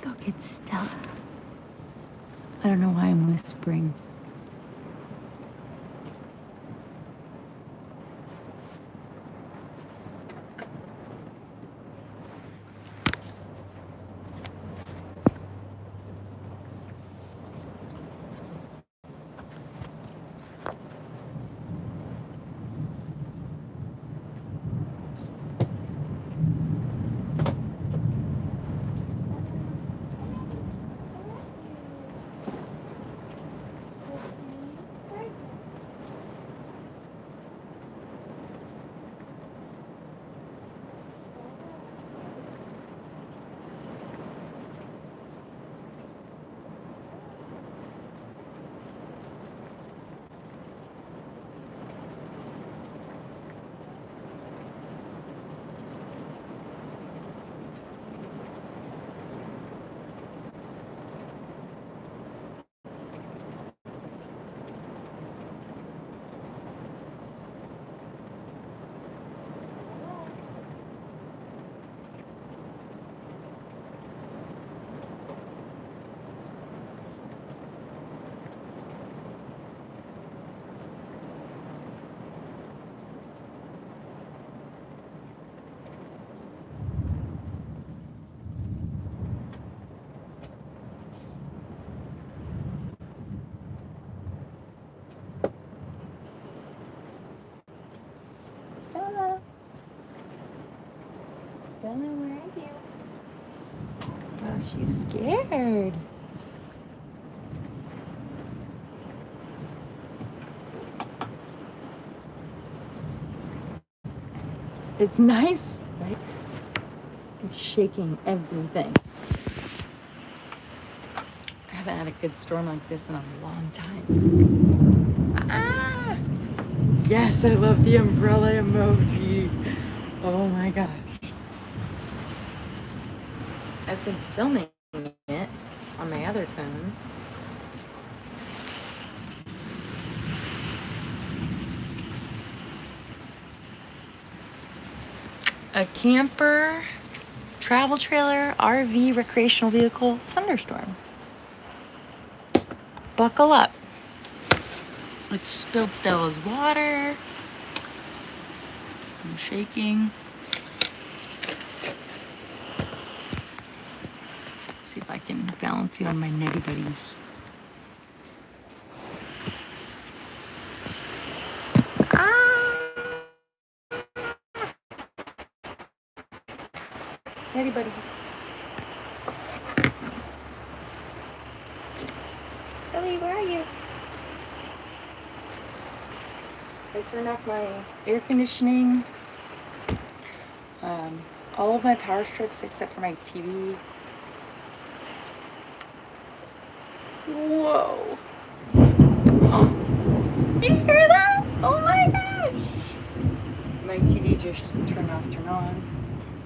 go get Stella. I don't know why I'm whispering. Stella. Stella, where are you? Oh, she's scared. It's nice, right? It's shaking everything. I haven't had a good storm like this in a long time. Ah! Yes, I love the umbrella emoji. Oh my gosh. I've been filming it on my other phone. A camper, travel trailer, RV, recreational vehicle, thunderstorm. Buckle up. It spilled Stella's water. I'm shaking. Let's see if I can balance you on my nutty buddies. Nutty buddies. Sully, where are you? I turned off my air conditioning, all of my power strips except for my TV. Whoa. Oh. You hear that? Oh my gosh. My TV just turned off, turn on.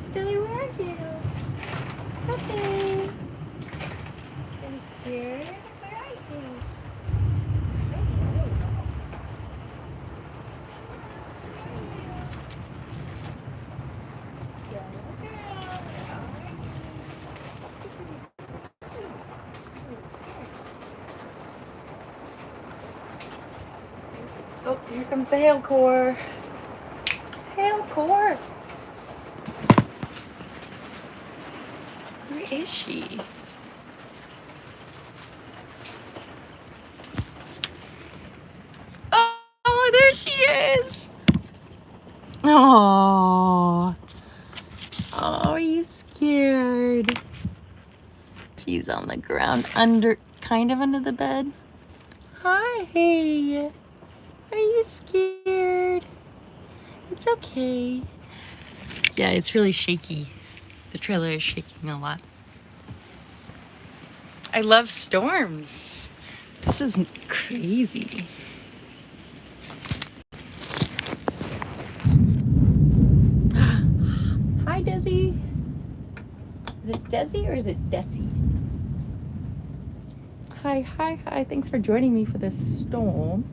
Stilly, where are you? It's okay. Are you scared? Where are you? Oh, here comes the hail core. Hail core. Where is she? Oh, there she is. Oh. Oh, are you scared? She's on the ground kind of under the bed. Hi. Are you scared? It's okay. Yeah, it's really shaky. The trailer is shaking a lot. I love storms. This isn't crazy. Hi, Desi. Is it Desi or is it Desi? Hi. Thanks for joining me for this storm.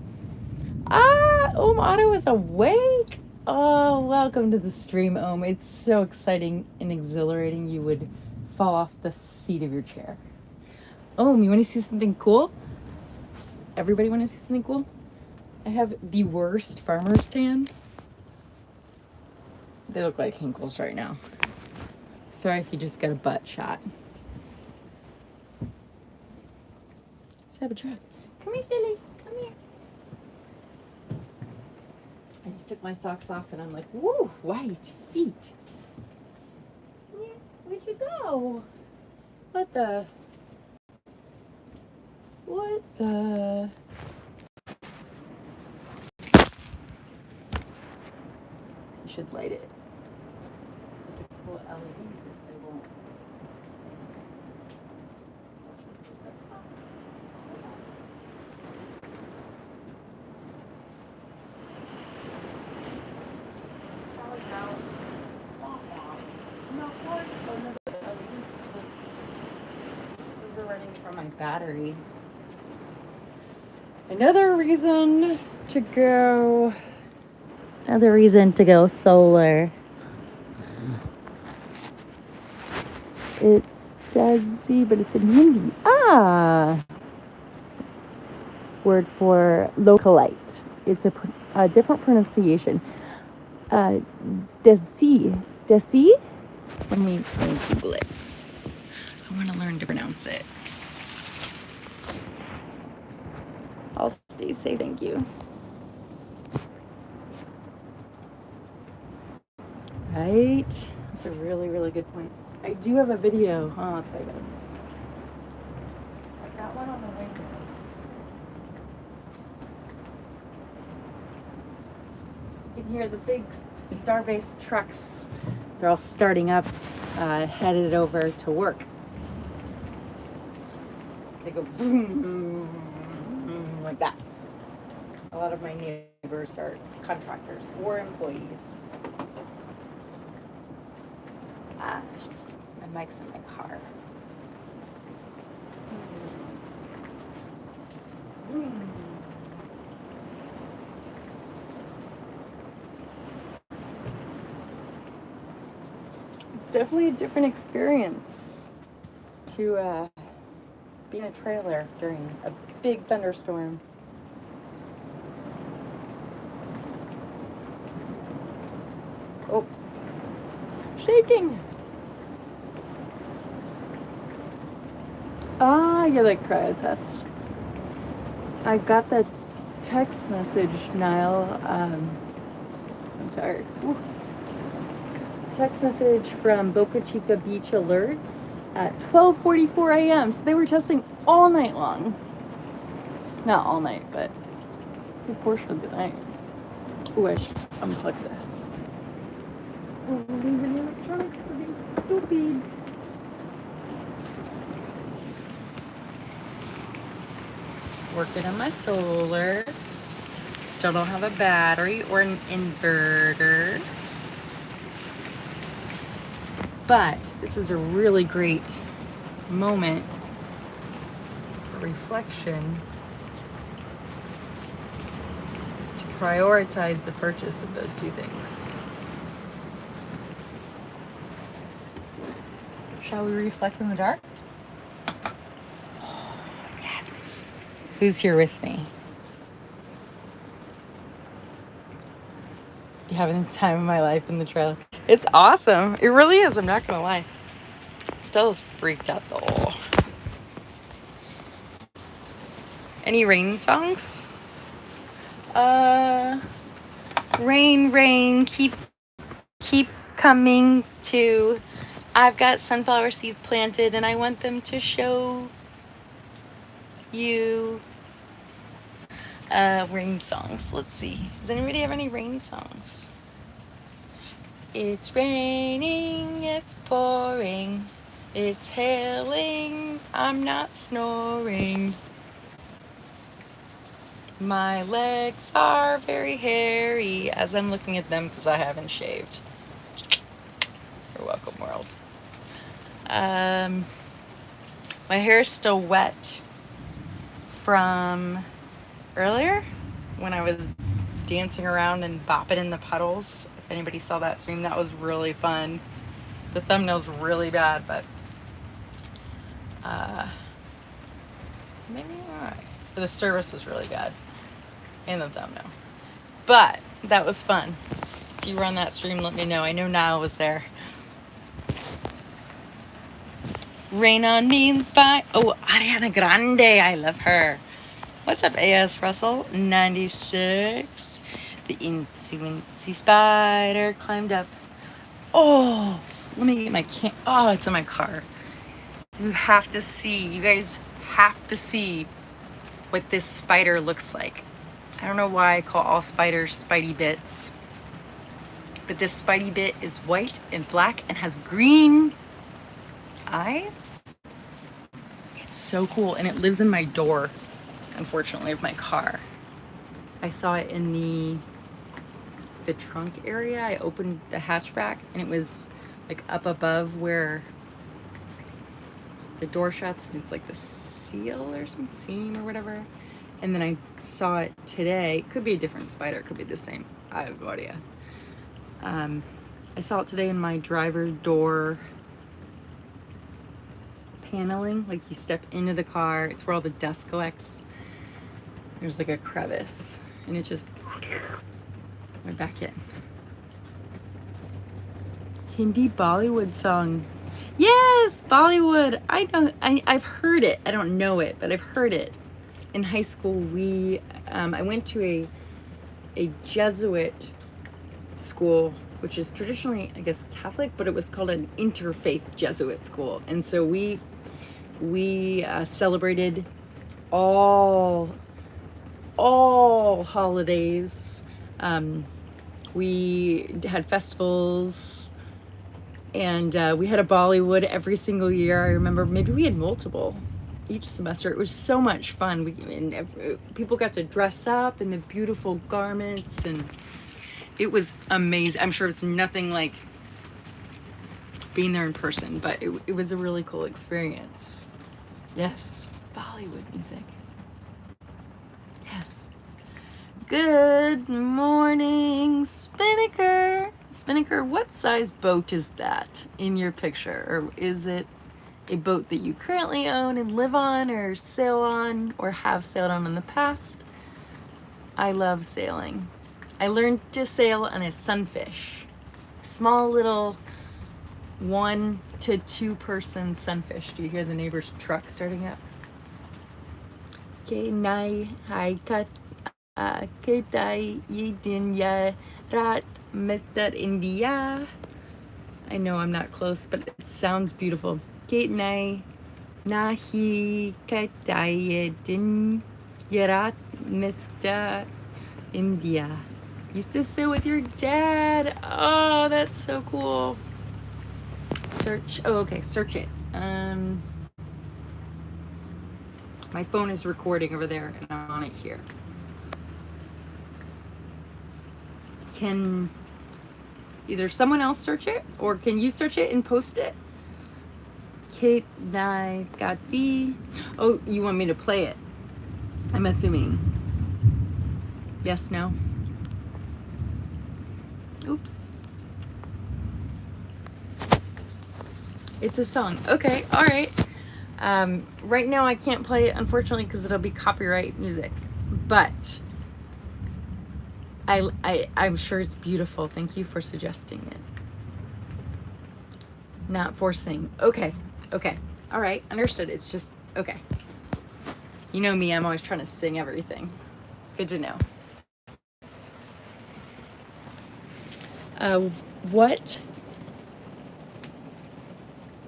Otto is awake. Oh, welcome to the stream, It's so exciting and exhilarating. You would fall off the seat of your chair. Oh, you want to see something cool? Everybody want to see something cool? I have the worst farmer's tan. They look like hinkles right now. Sorry if you just got a butt shot. Sabotage. Come here, silly. Come here. I just took my socks off and I'm like, woo, white feet. Yeah, where'd you go? What the? What the? You should light it. With the cool LEDs if they won't. Those are running from my battery. Another reason to go solar. It's jazzy, but it's in Hindi. Word for localite. It's a different pronunciation. Desi. Let me Google it. I want to learn to pronounce it. I'll stay safe, thank you. Right? That's a really, really good point. I do have a video. Oh, I'll tell you about this. I've got one on the window. You can hear the big Starbase trucks. They're all starting up, headed over to work. They go boom, boom, like that. A lot of my neighbors are contractors or employees. My mic's in my car. It's definitely a different experience to be in a trailer during a big thunderstorm. Oh, shaking. Yeah, like cryo test. I got that text message, Niall. I'm tired. Ooh. Text message from Boca Chica Beach Alerts at 12:44 a.m. So they were testing all night long. Not all night, but a good portion of the night. Ooh, I should unplug this. Oh, these electronics are being stupid. Working on my solar. Still don't have a battery or an inverter. But this is a really great moment for reflection to prioritize the purchase of those two things. Shall we reflect in the dark? Oh, yes. Who's here with me? Having the time of my life in the trailer. It's awesome. It really is. I'm not gonna lie. Stella's freaked out though. Any rain songs? Rain, rain, keep coming to. I've got sunflower seeds planted and I want them to show you. Rain songs. Let's see. Does anybody have any rain songs? It's raining, it's pouring, it's hailing, I'm not snoring. My legs are very hairy as I'm looking at them because I haven't shaved. You're welcome, world. My hair is still wet from earlier when I was dancing around and bopping in the puddles. If anybody saw that stream, that was really fun. The thumbnail's really bad, but Maybe not. The service was really good. And the thumbnail. But that was fun. If you were on that stream, let me know. I know Niall was there. Rain on me by... Oh, Ariana Grande. I love her. What's up, AS Russell? 96. The incy spider climbed up. Oh, let me get my Oh, it's in my car. You have to see. You guys have to see what this spider looks like. I don't know why I call all spiders Spidey bits. But this Spidey bit is white and black and has green eyes. It's so cool. And it lives in my door, unfortunately, of my car. I saw it in the trunk area. I opened the hatchback and it was like up above where the door shuts, and it's like the seal or some seam or whatever. And then I saw it today. It could be a different spider, it could be the same. I have no idea. I saw it today in my driver's door paneling. Like you step into the car, it's where all the dust collects. There's like a crevice, and it just went back in. Hindi Bollywood song. Yes, Bollywood. I know. I've heard it. I don't know it, but I've heard it. In high school, I went to a Jesuit school, which is traditionally, I guess, Catholic, but it was called an interfaith Jesuit school. And so we celebrated all holidays. We had festivals, and we had a Bollywood every single year. I remember maybe we had multiple each semester. It was so much fun. People got to dress up in the beautiful garments, and it was amazing. I'm sure it's nothing like being there in person, but it was a really cool experience. Yes, Bollywood music. Yes. Good morning, Spinnaker. Spinnaker, what size boat is that in your picture? Or is it a boat that you currently own and live on or sail on or have sailed on in the past? I love sailing. I learned to sail on a sunfish. Small little 1 to 2 person sunfish. Do you hear the neighbor's truck starting up? Kenai haikat ketai yidinya rat Mr. India. I know I'm not close, but it sounds beautiful. Kenai nahi ketai yidin rat Mr. India. Used to sit with your dad. Oh, that's so cool. Search. Oh, okay. Search it. My phone is recording over there, and I'm on it here. Can either someone else search it, or can you search it and post it? Kate Nagati. Oh, you want me to play it? I'm assuming. Yes, no? Oops. It's a song. Okay, all right. Right now I can't play it, unfortunately, because it'll be copyright music. But I'm sure it's beautiful. Thank you for suggesting it. Not forcing. Okay. All right, understood. It's just, okay. You know me, I'm always trying to sing everything. Good to know.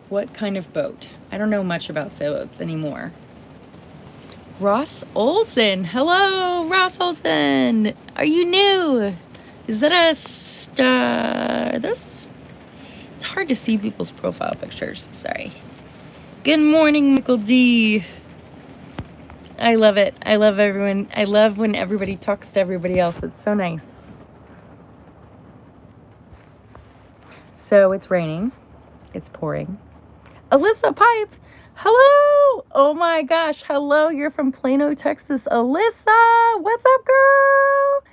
What kind of boat? I don't know much about sailboats anymore. Ross Olson. Hello, Ross Olson. Are you new? Is that a star? It's hard to see people's profile pictures. Sorry. Good morning, Michael D. I love it. I love everyone. I love when everybody talks to everybody else. It's so nice. So it's raining. It's pouring. Alyssa Pipe. Hello. Oh my gosh. Hello. You're from Plano, Texas. Alyssa. What's up, girl?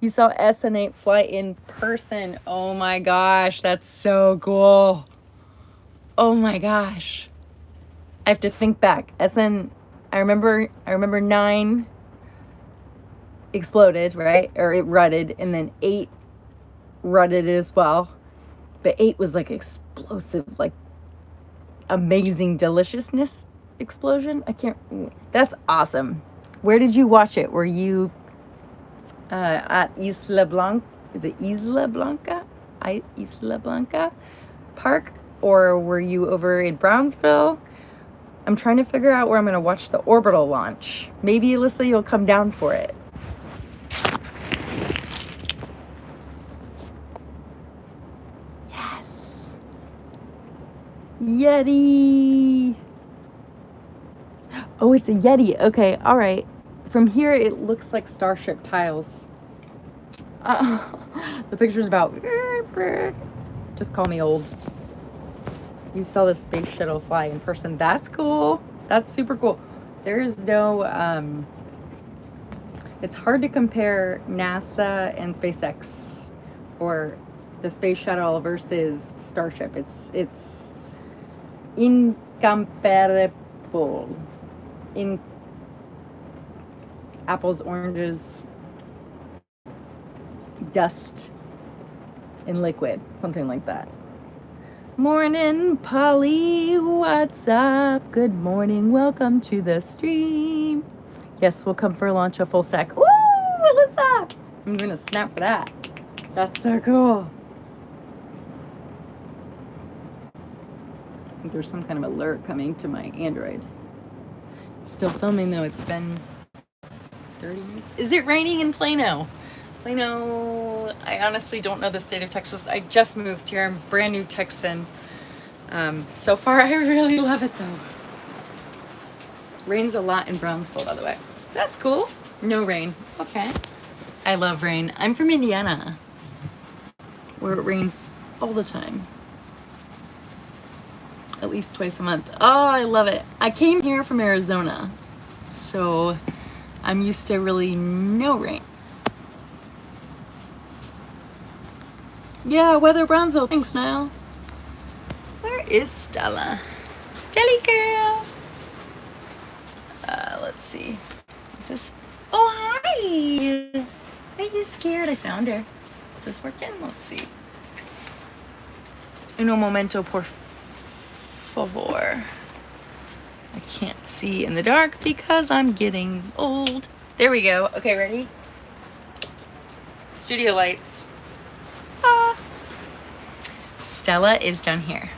You saw SN8 fly in person. Oh my gosh. That's so cool. Oh my gosh. I have to think back. I remember 9 exploded, right? Or it rutted, and then 8 rutted as well. But 8 was like explosive, like amazing deliciousness explosion. That's awesome. Where did you watch it? Were you at Isla Blanca? Is it Isla Blanca? Isla Blanca Park? Or were you over in Brownsville? I'm trying to figure out where I'm going to watch the orbital launch. Maybe, Alyssa, you'll come down for it. Yes. Yeti. Oh, it's a Yeti. Okay, all right. From here, it looks like starship tiles. The picture's about... Just call me old. You saw the space shuttle fly in person. That's cool. That's super cool. There's no... It's hard to compare NASA and SpaceX or the space shuttle versus Starship. It's incomparable. In apples, oranges, dust, and liquid, something like that. Morning, Polly, what's up? Good morning, welcome to the stream. Yes, we'll come for lunch, a full stack. Woo, Alyssa! I'm gonna snap for that. That's so cool. I think there's some kind of alert coming to my Android. It's still filming though, it's been 30 minutes. Is it raining in Plano? Plano, I honestly don't know the state of Texas. I just moved here. I'm a brand new Texan. So far, I really love it though. Rains a lot in Brownsville, by the way. That's cool. No rain. Okay. I love rain. I'm from Indiana, where it rains all the time. At least twice a month. Oh, I love it. I came here from Arizona, so I'm used to really no rain. Yeah, weather Brownsville. Thanks, Niall. Where is Stella? Stelly girl. Let's see. Is this? Oh, hi. Are you scared? I found her. Is this working? Let's see. Uno momento, por favor. I can't see in the dark because I'm getting old. There we go. Okay, ready? Studio lights. Ah. Stella is down here.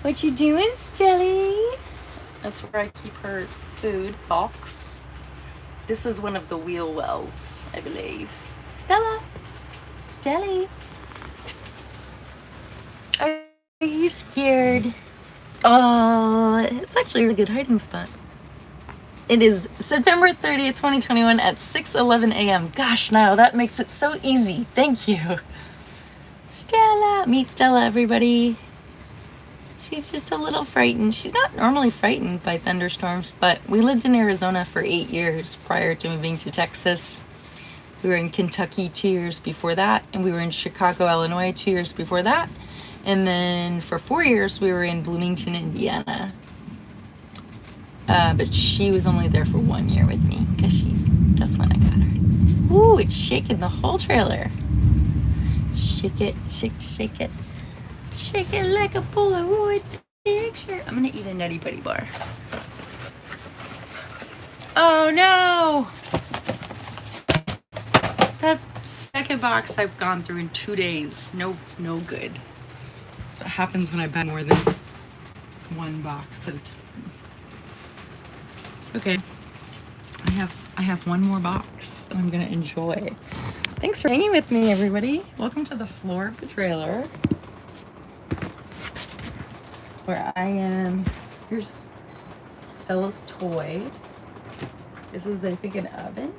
What you doing, Stelly? That's where I keep her food box. This is one of the wheel wells, I believe. Stella. Stelly. Are you scared? Oh, it's actually a really good hiding spot. It is September 30th, 2021 at 6:11 a.m. Gosh, now that makes it so easy. Thank you. Stella. Meet Stella, everybody. She's just a little frightened. She's not normally frightened by thunderstorms, but we lived in Arizona for 8 years prior to moving to Texas. We were in Kentucky 2 years before that, and we were in Chicago, Illinois 2 years before that. And then for 4 years, we were in Bloomington, Indiana. But she was only there for 1 year with me, because that's when I got her. Ooh, it's shaking the whole trailer. Shake it, shake it. Shake it like a Polaroid picture. I'm gonna eat a Nutty Buddy bar. Oh no! That's the second box I've gone through in 2 days. No good. That's what happens when I buy more than one box at a time. It's okay. I have one more box that I'm gonna enjoy. Thanks for hanging with me, everybody. Welcome to the floor of the trailer, where I am. Here's Stella's toy. This is, I think, an oven.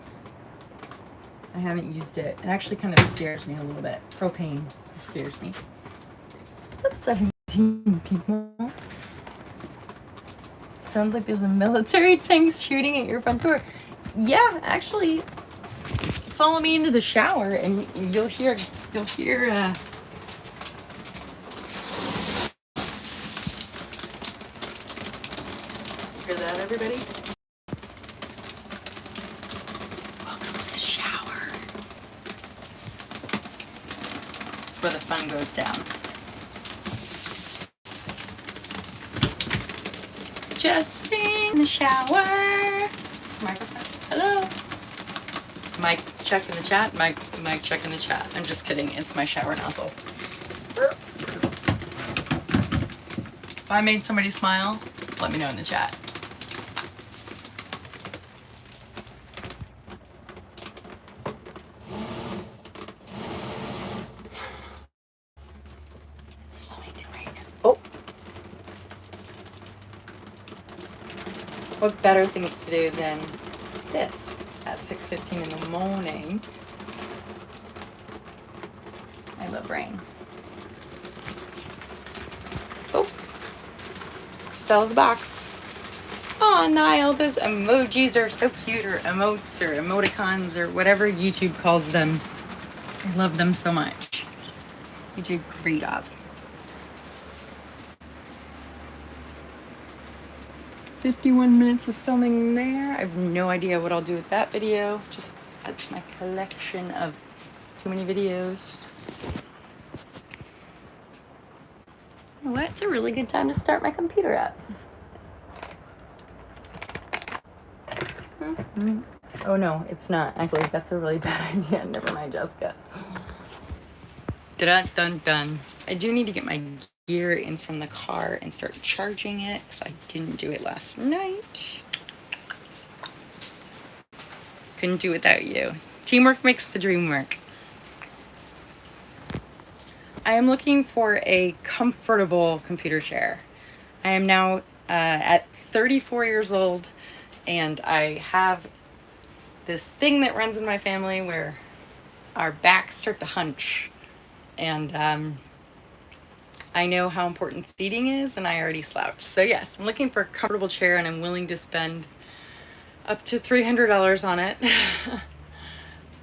I haven't used it. It actually kind of scares me a little bit. Propane scares me. What's up, 17 people? Sounds like there's a military tank shooting at your front door. Yeah, actually, follow me into the shower and you'll hear up, everybody? Welcome to the shower. It's where the fun goes down. Just in the shower. This microphone. Hello. Mic check in the chat. Mic check in the chat. I'm just kidding. It's my shower nozzle. If I made somebody smile, let me know in the chat. It's slowing down right now. Oh. What better things to do than this at 6:15 in the morning? I love rain. Oh. Stella's box. Oh, Niall, those emojis are so cute, or emotes, or emoticons, or whatever YouTube calls them. I love them so much. You do a great job. 51 minutes of filming there. I have no idea what I'll do with that video. Just add to my collection of too many videos. You know what? It's a really good time to start my computer up. Oh no, it's not. Actually, that's a really bad idea. Never mind, Jessica. Dun dun dun. I do need to get my gear in from the car and start charging it because I didn't do it last night. Couldn't do it without you. Teamwork makes the dream work. I am looking for a comfortable computer chair. I am now at 34 years old, and I have this thing that runs in my family where our backs start to hunch. And I know how important seating is, and I already slouch. So yes, I'm looking for a comfortable chair, and I'm willing to spend up to $300 on it.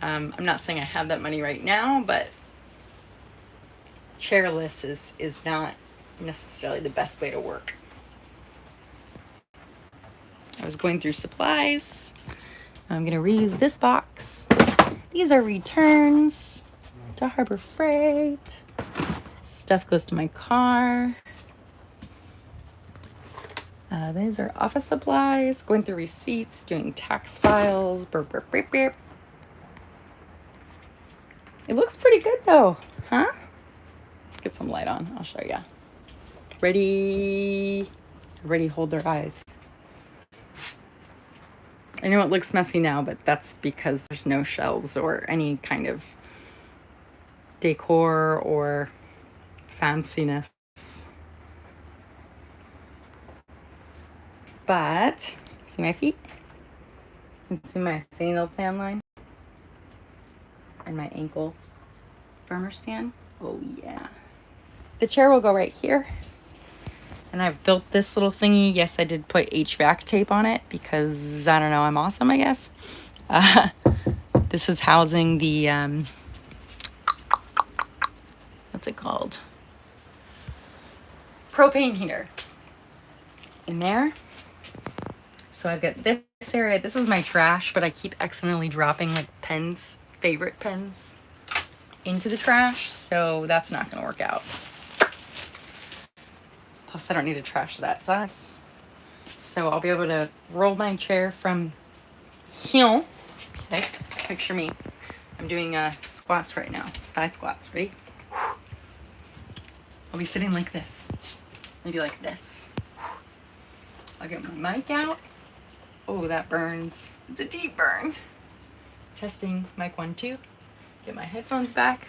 I'm not saying I have that money right now, but chairless is not necessarily the best way to work. I was going through supplies. I'm gonna reuse this box. These are returns to Harbor Freight. Stuff goes to my car. These are office supplies. Going through receipts, doing tax files. Burp, burp, burp, burp. It looks pretty good though, huh? Let's get some light on. I'll show you. Ready? Everybody hold their eyes. I know it looks messy now, but that's because there's no shelves or any kind of decor or fanciness. But, see my feet? You can see my sandal tan line? And my ankle farmer stand? Oh yeah. The chair will go right here. And I've built this little thingy. Yes, I did put HVAC tape on it because, I don't know, I'm awesome, I guess. This is housing the, what's it called? Propane heater in there. So I've got this area. This is my trash, but I keep accidentally dropping like pens, favorite pens, into the trash. So that's not going to work out. Plus, I don't need a trash that size. So I'll be able to roll my chair from here. Okay, picture me. I'm doing squats right now. Thigh squats. Ready? I'll be sitting like this. Maybe like this. I'll get my mic out. Oh, that burns. It's a deep burn. Testing mic 1, 2. Get my headphones back.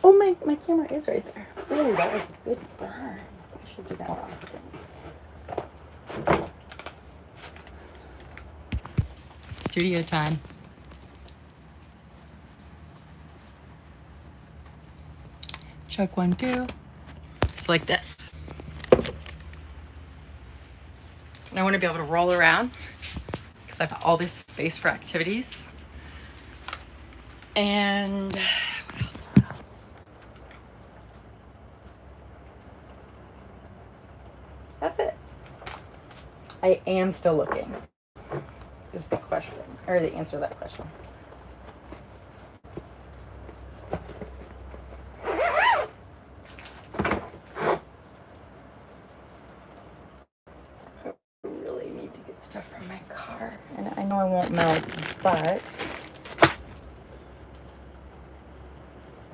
Oh, my camera is right there. Oh, that was a good fun. I should do that more often. Studio time. Check 1, 2. Just like this. And I want to be able to roll around because I've got all this space for activities. And what else? What else? That's it. I am still looking, is the question, or the answer to that question. I really need to get stuff from my car. And I know I won't melt, but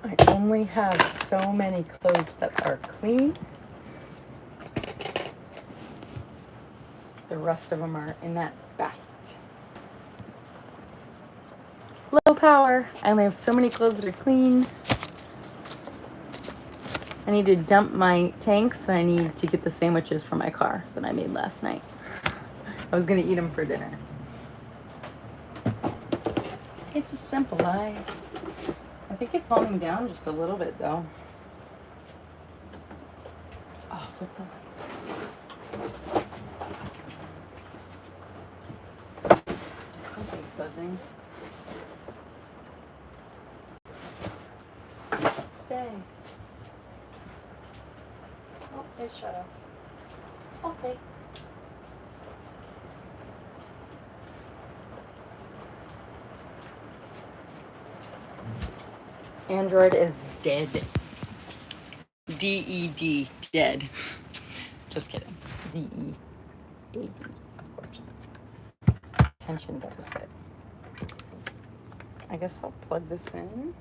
I only have so many clothes that are clean. The rest of them are in that basket. Low power. I only have so many clothes that are clean. I need to dump my tanks, and I need to get the sandwiches from my car that I made last night. I was gonna eat them for dinner. It's a simple life. I think it's calming down just a little bit though. Off with the lights. Something's buzzing. Stay. Oh, it shut off. Okay. Android is dead. D-E-D, dead. Just kidding. D-E-A-D, of course. Attention deficit. I guess I'll plug this in.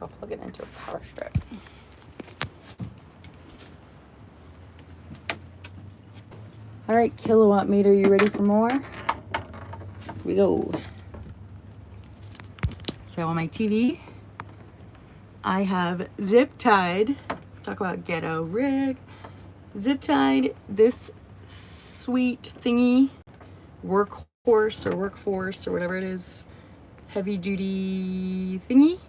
I'll plug it into a power strip. All right, kilowatt meter, you ready for more? Here we go. So on my TV, I have zip tied, talk about ghetto rig, zip tied this sweet thingy, workhorse or workforce or whatever it is, heavy duty thingy,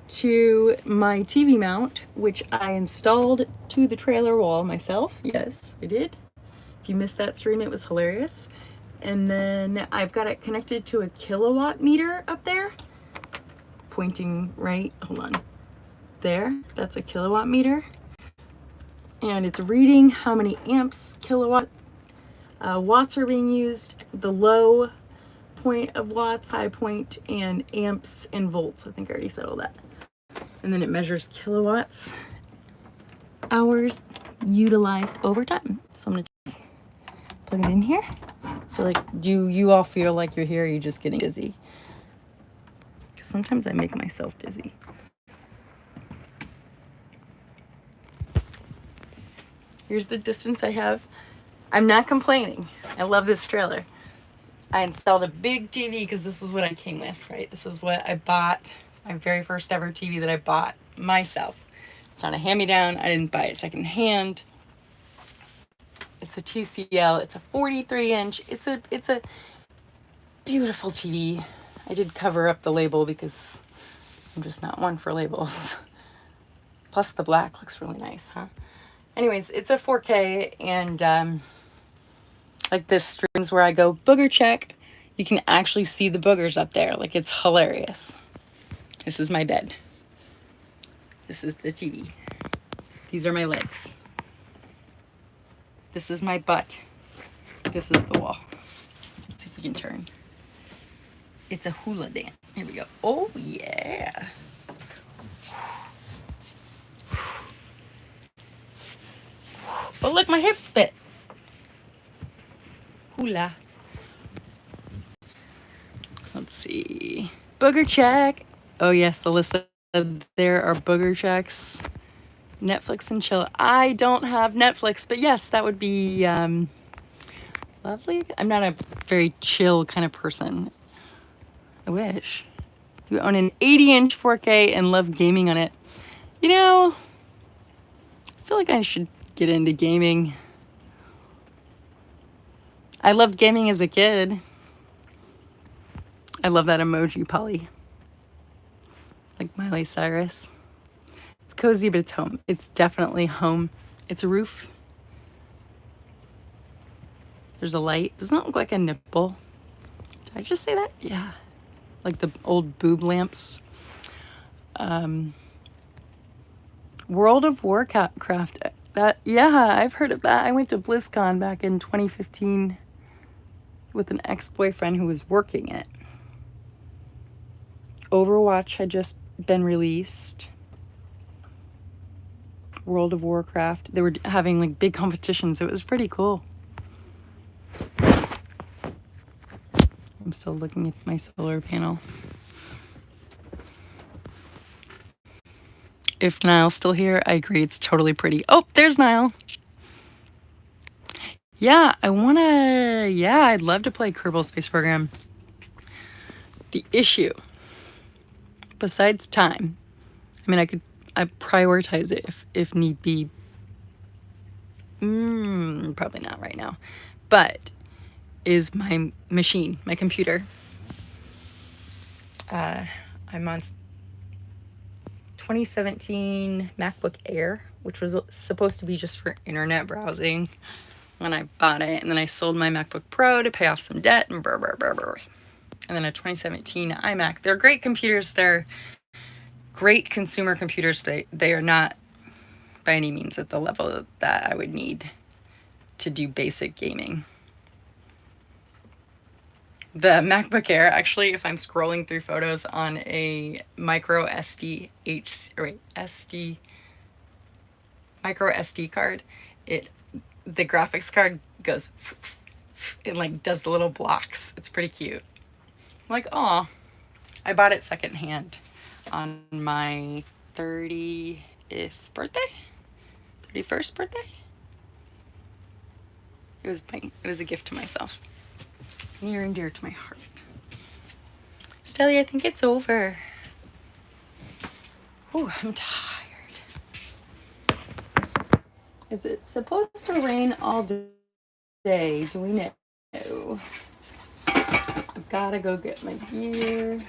to my TV mount, which I installed to the trailer wall myself. Yes, I did. If you missed that stream, it was hilarious. And then I've got it connected to a kilowatt meter up there, pointing right, hold on, there, that's a kilowatt meter. And it's reading how many amps, kilowatt, watts are being used, the low point of watts, high point, and amps and volts. I think I already said all that. And then it measures kilowatts, hours utilized over time. So I'm gonna just plug it in here. I feel like, do you all feel like you're here, or are you just getting dizzy? Because sometimes I make myself dizzy. Here's the distance I have. I'm not complaining. I love this trailer. I installed a big TV because this is what I came with, right? This is what I bought. It's my very first ever TV that I bought myself. It's not a hand-me-down. I didn't buy it secondhand. It's a TCL. It's a 43-inch. It's a beautiful TV. I did cover up the label because I'm just not one for labels. Plus the black looks really nice, huh? Anyways, it's a 4K, and like this streams where I go booger check, you can actually see the boogers up there. Like, it's hilarious. This is my bed. This is the TV. These are my legs. This is my butt. This is the wall. Let's see if we can turn. It's a hula dance. Here we go. Oh, yeah. Oh, look, my hips fit. Hula. Let's see. Booger check. Oh, yes, Alyssa, there are booger checks. Netflix and chill. I don't have Netflix, but yes, that would be lovely. I'm not a very chill kind of person. I wish. You own an 80-inch 4K and love gaming on it. You know, I feel like I should get into gaming. I loved gaming as a kid. I love that emoji, Polly. Like Miley Cyrus. It's cozy, but it's home. It's definitely home. It's a roof. There's a light. Doesn't that look like a nipple? Did I just say that? Yeah. Like the old boob lamps. World of Warcraft. That, yeah, I've heard of that. I went to BlizzCon back in 2015 with an ex-boyfriend who was working it. Overwatch had just been released. World of Warcraft. They were having like big competitions. It was pretty cool. I'm still looking at my solar panel. If Niall's still here, I agree. It's totally pretty. Oh, there's Niall. Yeah, I'd love to play Kerbal Space Program. The issue, besides time, I mean, I prioritize it if need be. Probably not right now. But is my machine, my computer. I'm on 2017 MacBook Air, which was supposed to be just for internet browsing when I bought it. And then I sold my MacBook Pro to pay off some debt and brr, brr, brr, brr. And then a 2017 iMac. They're great computers. They're great consumer computers, but they are not by any means at the level that I would need to do basic gaming. The MacBook Air, actually, if I'm scrolling through photos on a micro SD card, the graphics card goes, it like does the little blocks. It's pretty cute. I'm like, oh, I bought it secondhand on my 31st birthday. It was a gift to myself. Near and dear to my heart. Stelly, I think it's over. Ooh, I'm tired. Is it supposed to rain all day? Do we know? I've gotta go get my gear.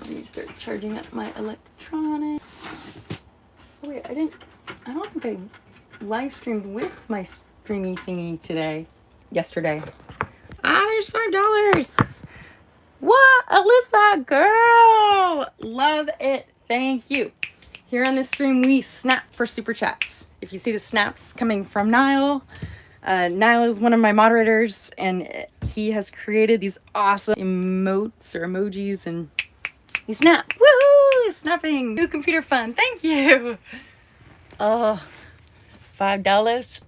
I need to start charging up my electronics. Oh wait, I don't think I live streamed with my streamy thingy yesterday. There's $5. What? Alyssa, girl! Love it. Thank you. Here on this stream, we snap for super chats. If you see the snaps coming from Niall, Niall is one of my moderators, and he has created these awesome emotes or emojis, and you snap. Woohoo! Snapping. New computer fun. Thank you. Oh, $5.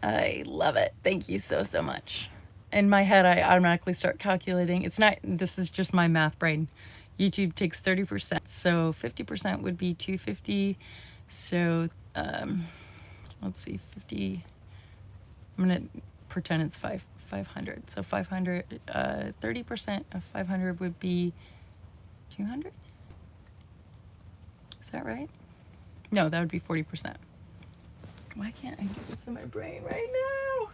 I love it. Thank you so, so much. In my head, I automatically start calculating. This is just my math brain. YouTube takes 30%, so 50% would be 250. So, let's see, 50. I'm gonna pretend it's 500. So 500, 30% of 500 would be 200. Is that right? No, that would be 40%. Why can't I do this in my brain right now?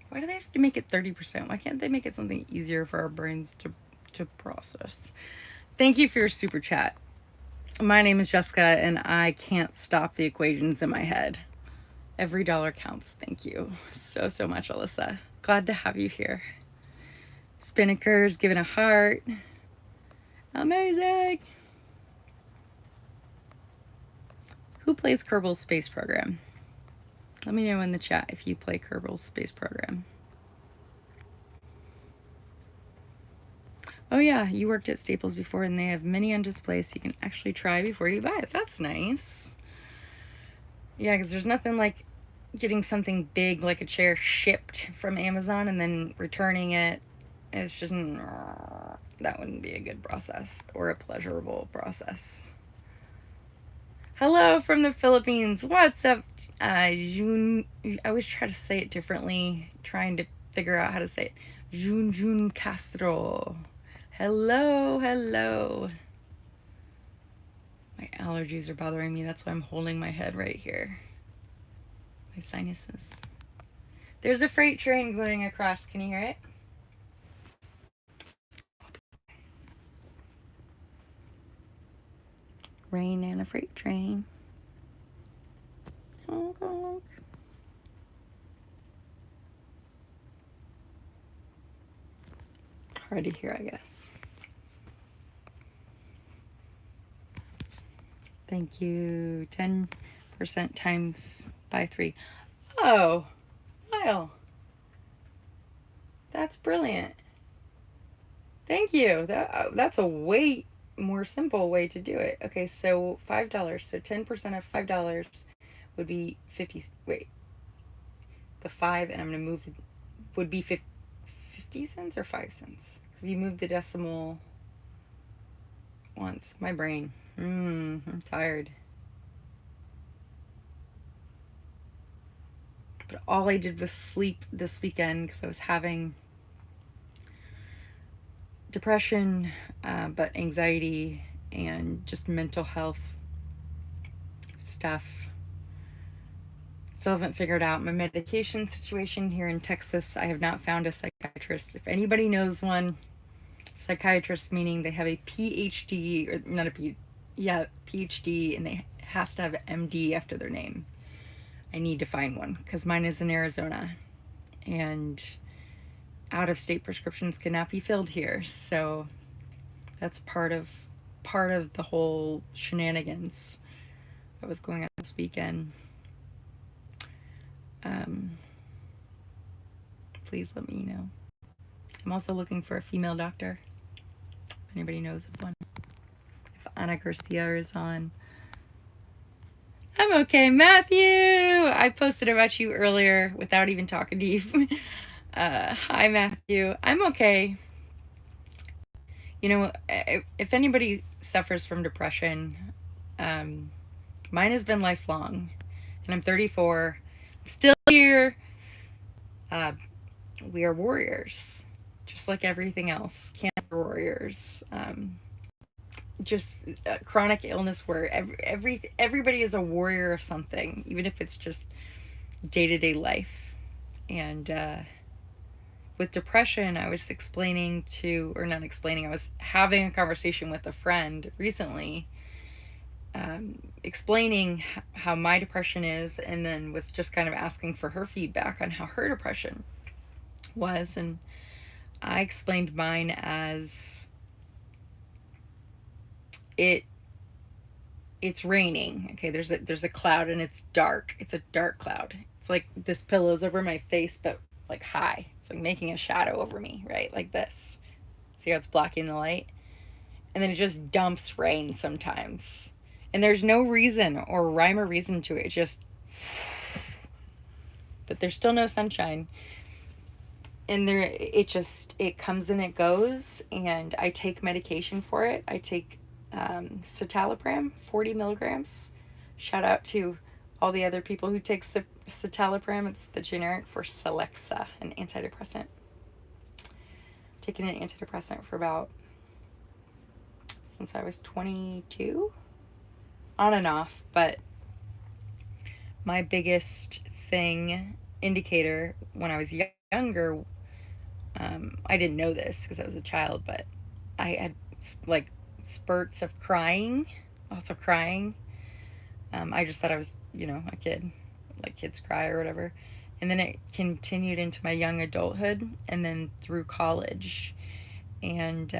Why do they have to make it 30%? Why can't they make it something easier for our brains to process? Thank you for your super chat. My name is Jessica, and I can't stop the equations in my head. Every dollar counts. Thank you so, so much, Alyssa. Glad to have you here. Spinnaker's giving a heart. Amazing. Who plays Kerbal's Space Program? Let me know in the chat if you play Kerbal's Space Program. Oh yeah, you worked at Staples before, and they have many on display, so you can actually try before you buy it. That's nice. Yeah, because there's nothing like getting something big like a chair shipped from Amazon and then returning it. It's just, that wouldn't be a good process or a pleasurable process. Hello from the Philippines. What's up, Jun? I always try to say it differently, trying to figure out how to say it. Jun Castro. Hello, hello. My allergies are bothering me. That's why I'm holding my head right here. My sinuses. There's a freight train going across. Can you hear it? Rain and a freight train. Honk, honk. hard to hear, I guess. Thank you. 10% times by 3. Oh, Lyle. That's brilliant. Thank you. That's a way more simple way to do it. Okay, so $5. So 10% of $5 would be 50. Wait, the 5, and I'm going to move, would be 50 cents or 5 cents? Because you move the decimal once. My brain. I'm tired. But all I did was sleep this weekend because I was having depression, but anxiety and just mental health stuff. Still haven't figured out my medication situation here in Texas. I have not found a psychiatrist. If anybody knows one, psychiatrist meaning they have a PhD, or not a PhD, and they has to have an MD after their name. I need to find one because mine is in Arizona, and out-of-state prescriptions cannot be filled here. So that's part of the whole shenanigans that was going on this weekend. Please let me know. I'm also looking for a female doctor. If anybody knows of one. If Ana Garcia is on. I'm okay, Matthew. I posted about you earlier without even talking to you. Hi, Matthew. I'm okay. You know, if anybody suffers from depression, mine has been lifelong, and I'm 34. I'm still here. We are warriors, just like everything else. Cancer warriors. Just chronic illness where everybody is a warrior of something, even if it's just day-to-day life. And with depression, I was I was having a conversation with a friend recently, explaining how my depression is, and then was just kind of asking for her feedback on how her depression was. And I explained mine as it's raining. Okay, there's a cloud and it's dark. It's a dark cloud. It's like this pillow's over my face, but like high. It's like making a shadow over me, right? Like this. See how it's blocking the light? And then it just dumps rain sometimes. And there's no reason or rhyme or reason to it. It just, but there's still no sunshine. And it comes and it goes, and I take medication for it. I take citalopram, 40 milligrams. Shout out to all the other people who take citalopram. It's the generic for Celexa, an antidepressant. Taken an antidepressant for since I was 22, on and off. But my biggest indicator when I was younger, I didn't know this because I was a child, but I had like spurts of crying, lots of crying. I just thought I was, a kid, like kids cry or whatever. And then it continued into my young adulthood and then through college. And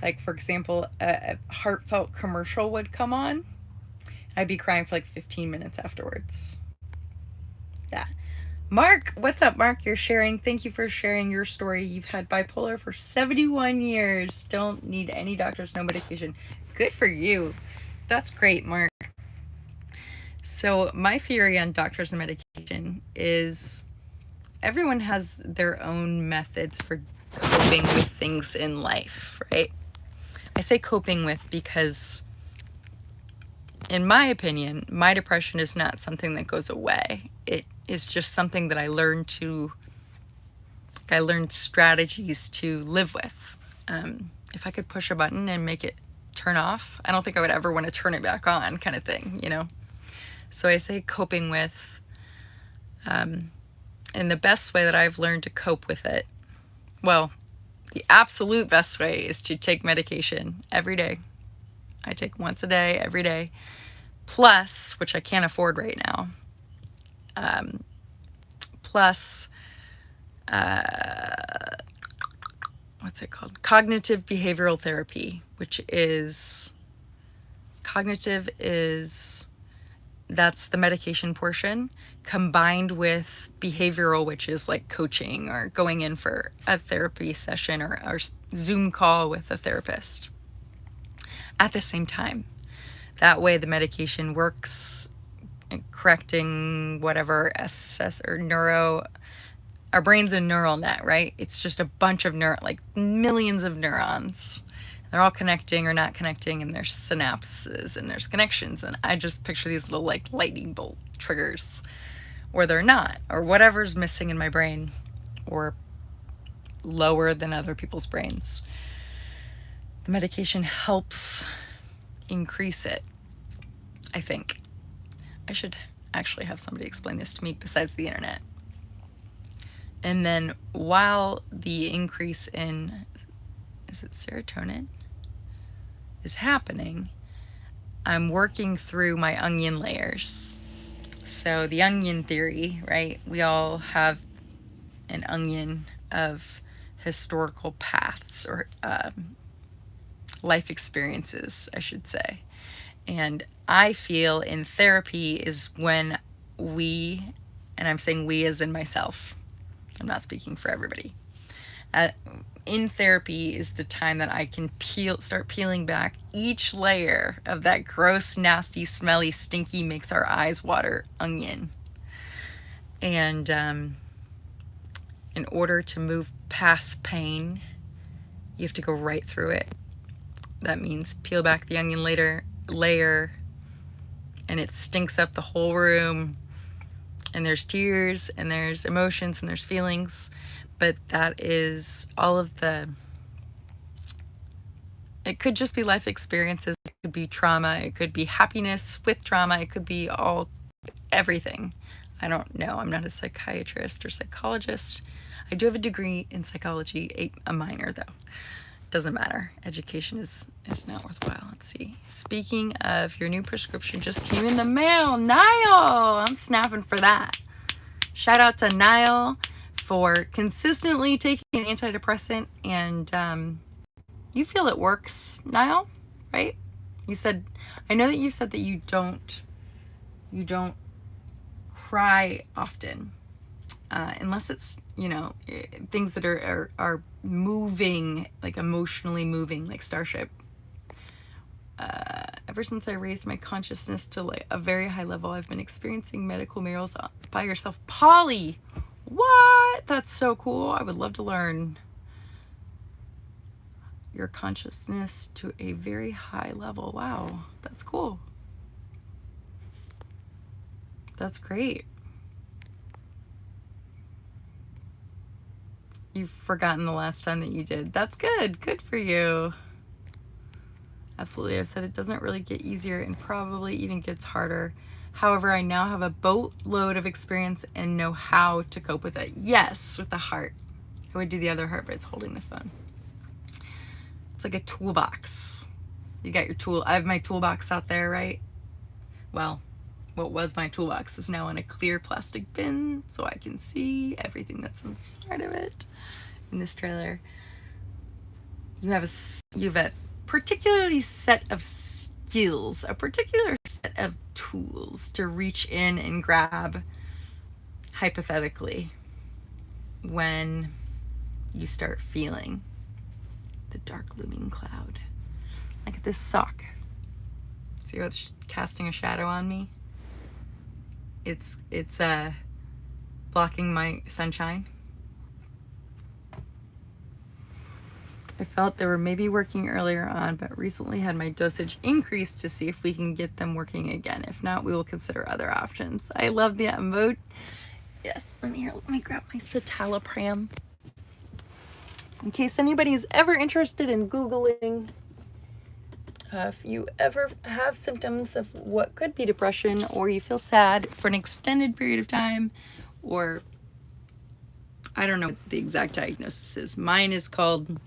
like, for example, a heartfelt commercial would come on. I'd be crying for like 15 minutes afterwards. Yeah. Mark, what's up, Mark? You're sharing. Thank you for sharing your story. You've had bipolar for 71 years. Don't need any doctors, no medication. Good for you. That's great, Mark. So my theory on doctors and medication is everyone has their own methods for coping with things in life, right? I say coping with because, in my opinion, my depression is not something that goes away. It is just something that I learned strategies to live with. If I could push a button and make it turn off, I don't think I would ever want to turn it back on, kind of thing, So I say coping with, and the best way that I've learned to cope with it, well, the absolute best way is to take medication every day. I take once a day, every day, plus, which I can't afford right now, plus what's it called? Cognitive behavioral therapy, which is cognitive is that's the medication portion, combined with behavioral, which is like coaching or going in for a therapy session or Zoom call with a therapist at the same time. That way the medication works, correcting whatever SS or neuro. Our brain's a neural net, right? It's just a bunch of like millions of neurons. They're all connecting or not connecting, and there's synapses and there's connections. And I just picture these little like lightning bolt triggers, or they're not, or whatever's missing in my brain, or lower than other people's brains. The medication helps increase it, I think. I should actually have somebody explain this to me besides the internet. And then while the increase in, is it serotonin, is happening, I'm working through my onion layers. So the onion theory, right? We all have an onion of historical paths or life experiences, I should say. And I feel in therapy is when we, and I'm saying we as in myself, I'm not speaking for everybody. In therapy is the time that I can start peeling back each layer of that gross, nasty, smelly, stinky, makes our eyes water onion. And in order to move past pain, you have to go right through it. That means peel back the onion layer, and it stinks up the whole room. And there's tears, and there's emotions, and there's feelings. But that is all of it could just be life experiences. It could be trauma. It could be happiness with trauma. It could be everything. I don't know. I'm not a psychiatrist or psychologist. I do have a degree in psychology, a minor though. Doesn't matter. Education is not worthwhile. Let's see. Speaking of, your new prescription just came in the mail. Niall! I'm snapping for that. Shout out to Niall for consistently taking an antidepressant, and you feel it works, Niall, right? You said, I know that you said that you don't cry often, unless it's, things that are moving, like emotionally moving, like Starship. Ever since I raised my consciousness to like a very high level, I've been experiencing medical miracles by yourself. Polly, what? That's so cool. I would love to learn your consciousness to a very high level. Wow, that's cool. That's great. You've forgotten the last time that you did. That's good. Good for you. Absolutely. I've said it doesn't really get easier and probably even gets harder. However, I now have a boatload of experience and know how to cope with it. Yes, with the heart. I would do the other heart, but it's holding the phone. It's like a toolbox. You got your tool. I have my toolbox out there, right? Well, what was my toolbox is now in a clear plastic bin, so I can see everything that's inside of it. In this trailer, you have a particularly set of skills, a particular set of tools to reach in and grab, hypothetically, when you start feeling the dark looming cloud. Like at this sock. See how it's casting a shadow on me? It's blocking my sunshine. I felt they were maybe working earlier on, but recently had my dosage increased to see if we can get them working again. If not, we will consider other options. I love the emote. Yes, let me grab my citalopram. In case anybody's ever interested in Googling, if you ever have symptoms of what could be depression, or you feel sad for an extended period of time, or I don't know what the exact diagnosis is. Mine is called,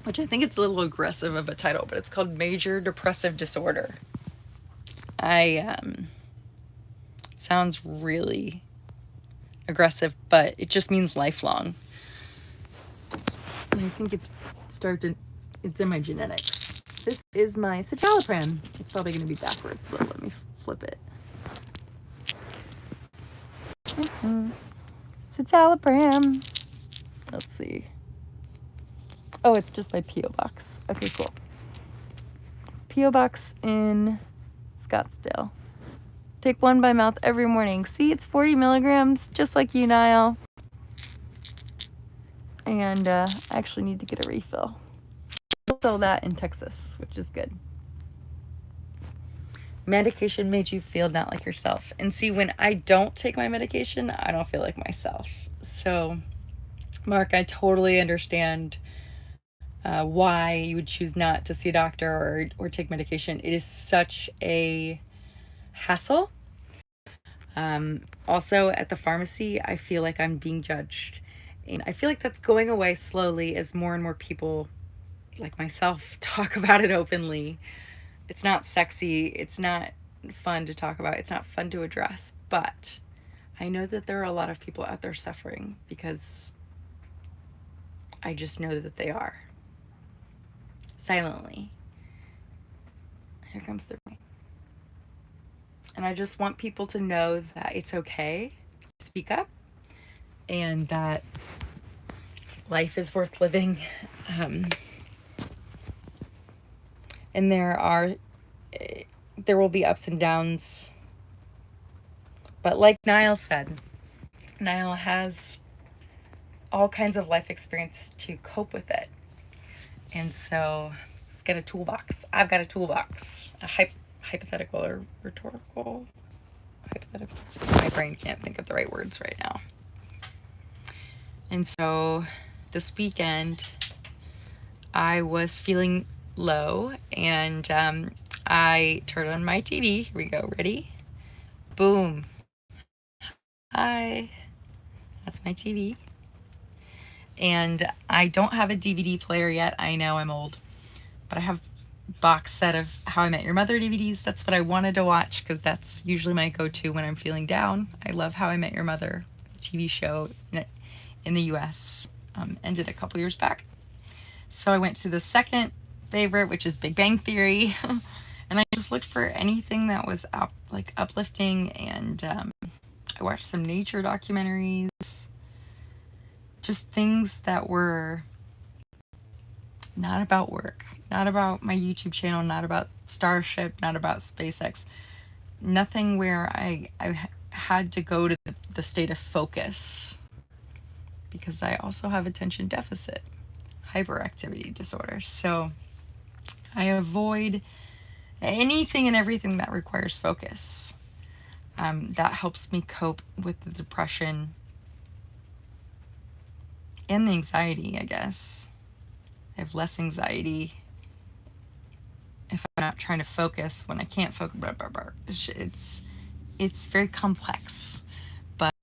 which I think it's a little aggressive of a title, but it's called major depressive disorder. Sounds really aggressive, but it just means lifelong. And I think it's in my genetics. This is my citalopram. It's probably going to be backwards, so let me flip it. Citalopram. Let's see. Oh, it's just my P.O. box. Okay, cool. P.O. box in Scottsdale. Take one by mouth every morning. See, it's 40 milligrams, just like you, Niall. And I actually need to get a refill. We'll sell that in Texas, which is good. Medication made you feel not like yourself. And see, when I don't take my medication, I don't feel like myself. So, Mark, I totally understand why you would choose not to see a doctor or take medication. It is such a hassle. Also, at the pharmacy, I feel like I'm being judged. And I feel like that's going away slowly as more and more people like myself talk about it openly. It's not sexy. It's not fun to talk about. It's not fun to address. But I know that there are a lot of people out there suffering because I just know that they are. Silently. Here comes the rain. And I just want people to know that it's okay to speak up and that life is worth living. And there will be ups and downs. But like Niall said, Niall has all kinds of life experience to cope with it. And so let's get a toolbox. I've got a toolbox, a hypothetical or rhetorical. Hypothetical. My brain can't think of the right words right now. And so this weekend, I was feeling low and I turned on my TV. Here we go. Ready? Boom. Hi. That's my TV. And I don't have a DVD player yet. I know I'm old. But I have a box set of How I Met Your Mother DVDs. That's what I wanted to watch because that's usually my go-to when I'm feeling down. I love How I Met Your Mother, TV show in the US. Ended a couple years back. So I went to the second favorite, which is Big Bang Theory. And I just looked for anything that was uplifting. And I watched some nature documentaries. Just things that were not about work, not about my YouTube channel, not about Starship, not about SpaceX. Nothing where I had to go to the state of focus because I also have attention deficit, hyperactivity disorder. So I avoid anything and everything that requires focus. That helps me cope with the depression and the anxiety, I guess. I have less anxiety if I'm not trying to focus when I can't focus. Blah, blah, blah. It's very complex, but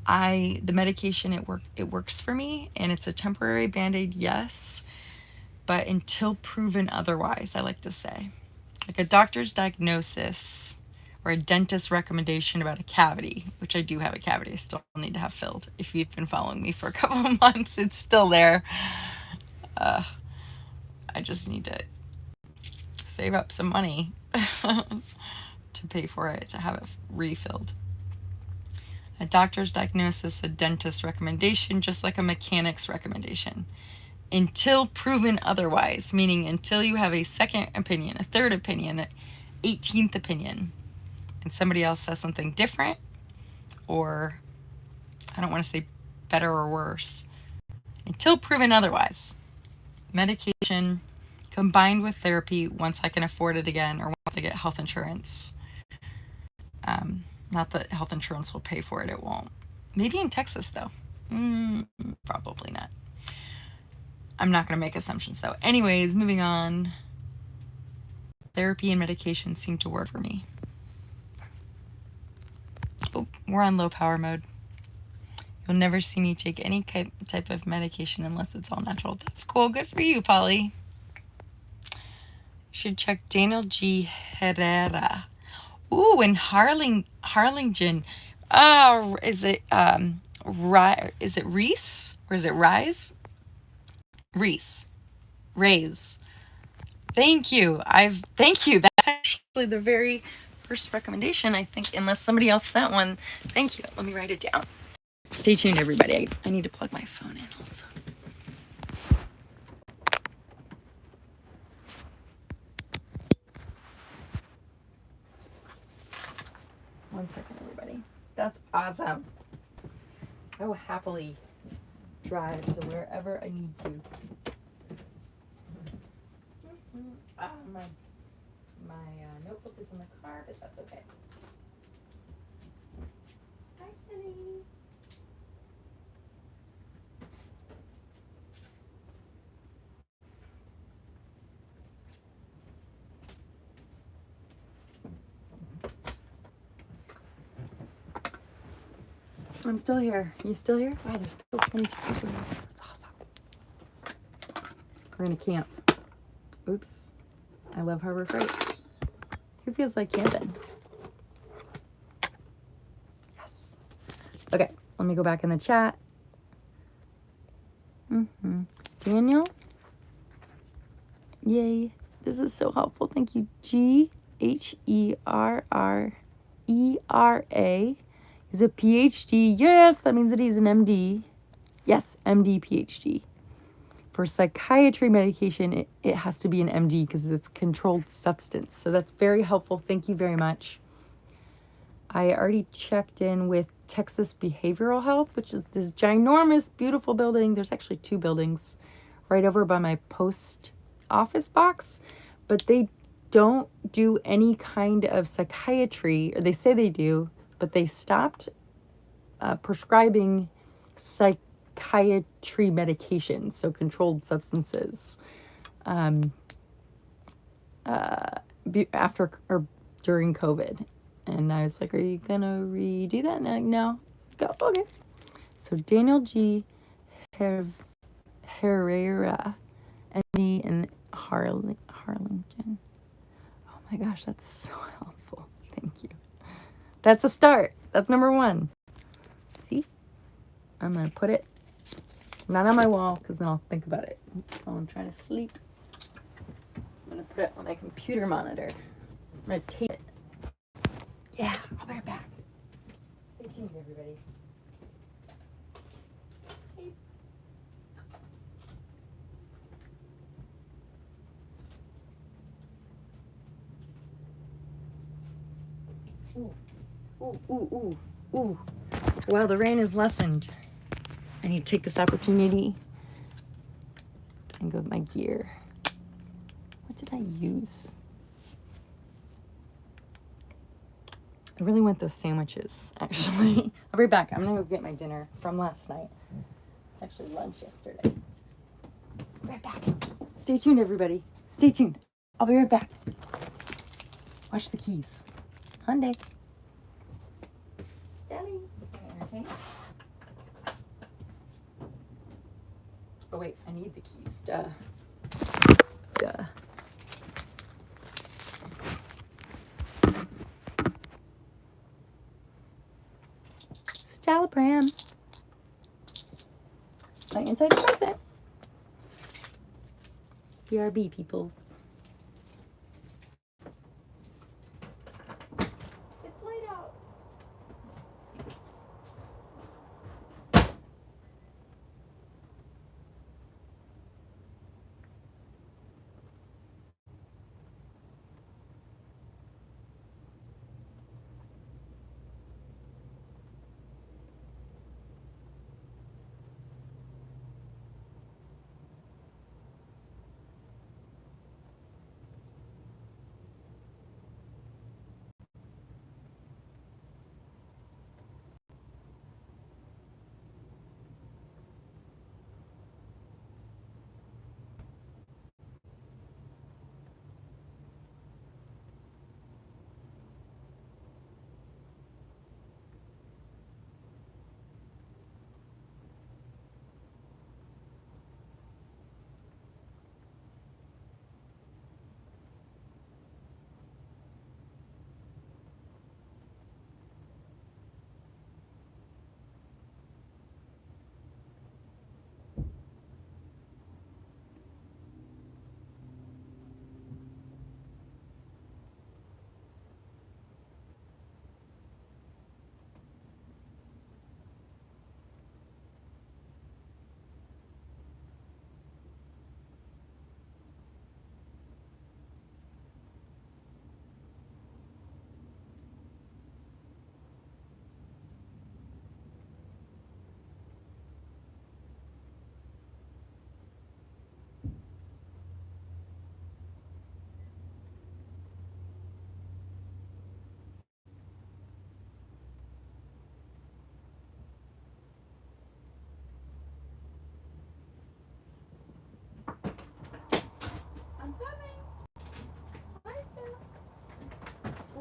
the medication, it works for me, and it's a temporary band-aid, yes, but until proven otherwise, I like to say. Like a doctor's diagnosis or a dentist's recommendation about a cavity, which I do have a cavity I still need to have filled. If you've been following me for a couple of months, it's still there. I just need to save up some money to pay for it, to have it refilled. A doctor's diagnosis, a dentist's recommendation, just like a mechanic's recommendation. Until proven otherwise, meaning until you have a second opinion, a third opinion, an 18th opinion, and somebody else says something different, or I don't want to say better or worse, until proven otherwise. Medication combined with therapy once I can afford it again, or once I get health insurance. Not that health insurance will pay for it, it won't. Maybe in Texas, though. Probably not. I'm not going to make assumptions, though. Anyways, moving on. Therapy and medication seem to work for me. Oh, we're on low power mode. You'll never see me take any type of medication unless it's all natural. That's cool. Good for you, Polly. You should check Daniel G. Herrera. Ooh, in Harlingen. Is it Is it Reese or is it Rise? Reese. Raise. Thank you. Thank you. That's actually the very first recommendation, I think, unless somebody else sent one. Thank you. Let me write it down. Stay tuned, everybody. I need to plug my phone in also. One second, everybody. That's awesome. I will happily drive to wherever I need to. My notebook is in the car, but that's okay. Hi, Steady. I'm still here. You still here? Wow, there's still 22 people here. That's awesome. We're gonna camp. Oops. I love Harbor Freight. Who feels like camping? Yes. Okay, let me go back in the chat. Daniel? Yay. This is so helpful. Thank you. GHERRERA. He's a PhD. Yes, that means that he's an MD. Yes, MD, PhD. For psychiatry medication, it has to be an MD because it's controlled substance. So that's very helpful. Thank you very much. I already checked in with Texas Behavioral Health, which is this ginormous, beautiful building. There's actually 2 buildings right over by my post office box, but they don't do any kind of psychiatry, or they say they do, but they stopped prescribing psychiatry medications, so controlled substances, after or during COVID. And I was like, are you gonna redo that? And they're like, no. Go, okay. So Daniel G. Herrera, MD in Harlingen. Oh my gosh, that's so helpful. Thank you. That's a start. That's number 1. See? I'm going to put it not on my wall because then I'll think about it while I'm trying to sleep. I'm going to put it on my computer monitor. I'm going to tape it. Yeah, I'll be right back. Stay tuned, everybody. Tape. Ooh, ooh, ooh, ooh, ooh. Well, the rain has lessened. I need to take this opportunity and go with my gear. What did I use? I really want those sandwiches, actually. I'll be back. I'm going to go get my dinner from last night. It's actually lunch yesterday. I'll be right back. Stay tuned, everybody. Stay tuned. I'll be right back. Watch the keys. Hyundai. Steady. Entertain. Oh, wait. I need the keys. Duh. Duh. Citalopram. It's my antidepressant. BRB, peoples. It's light out.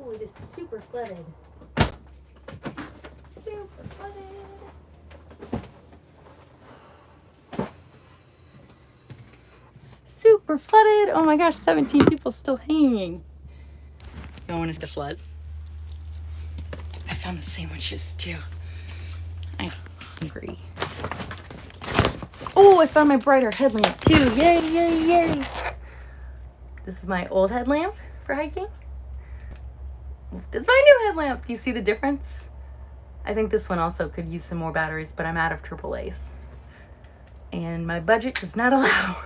Oh, it is super flooded. Super flooded. Super flooded. Oh my gosh, 17 people still hanging. No one is the flood. I found the sandwiches too. I'm hungry. Oh, I found my brighter headlamp too. Yay, yay, yay. This is my old headlamp for hiking. This is my new headlamp. Do you see the difference? I think this one also could use some more batteries, but I'm out of AAA's. And my budget does not allow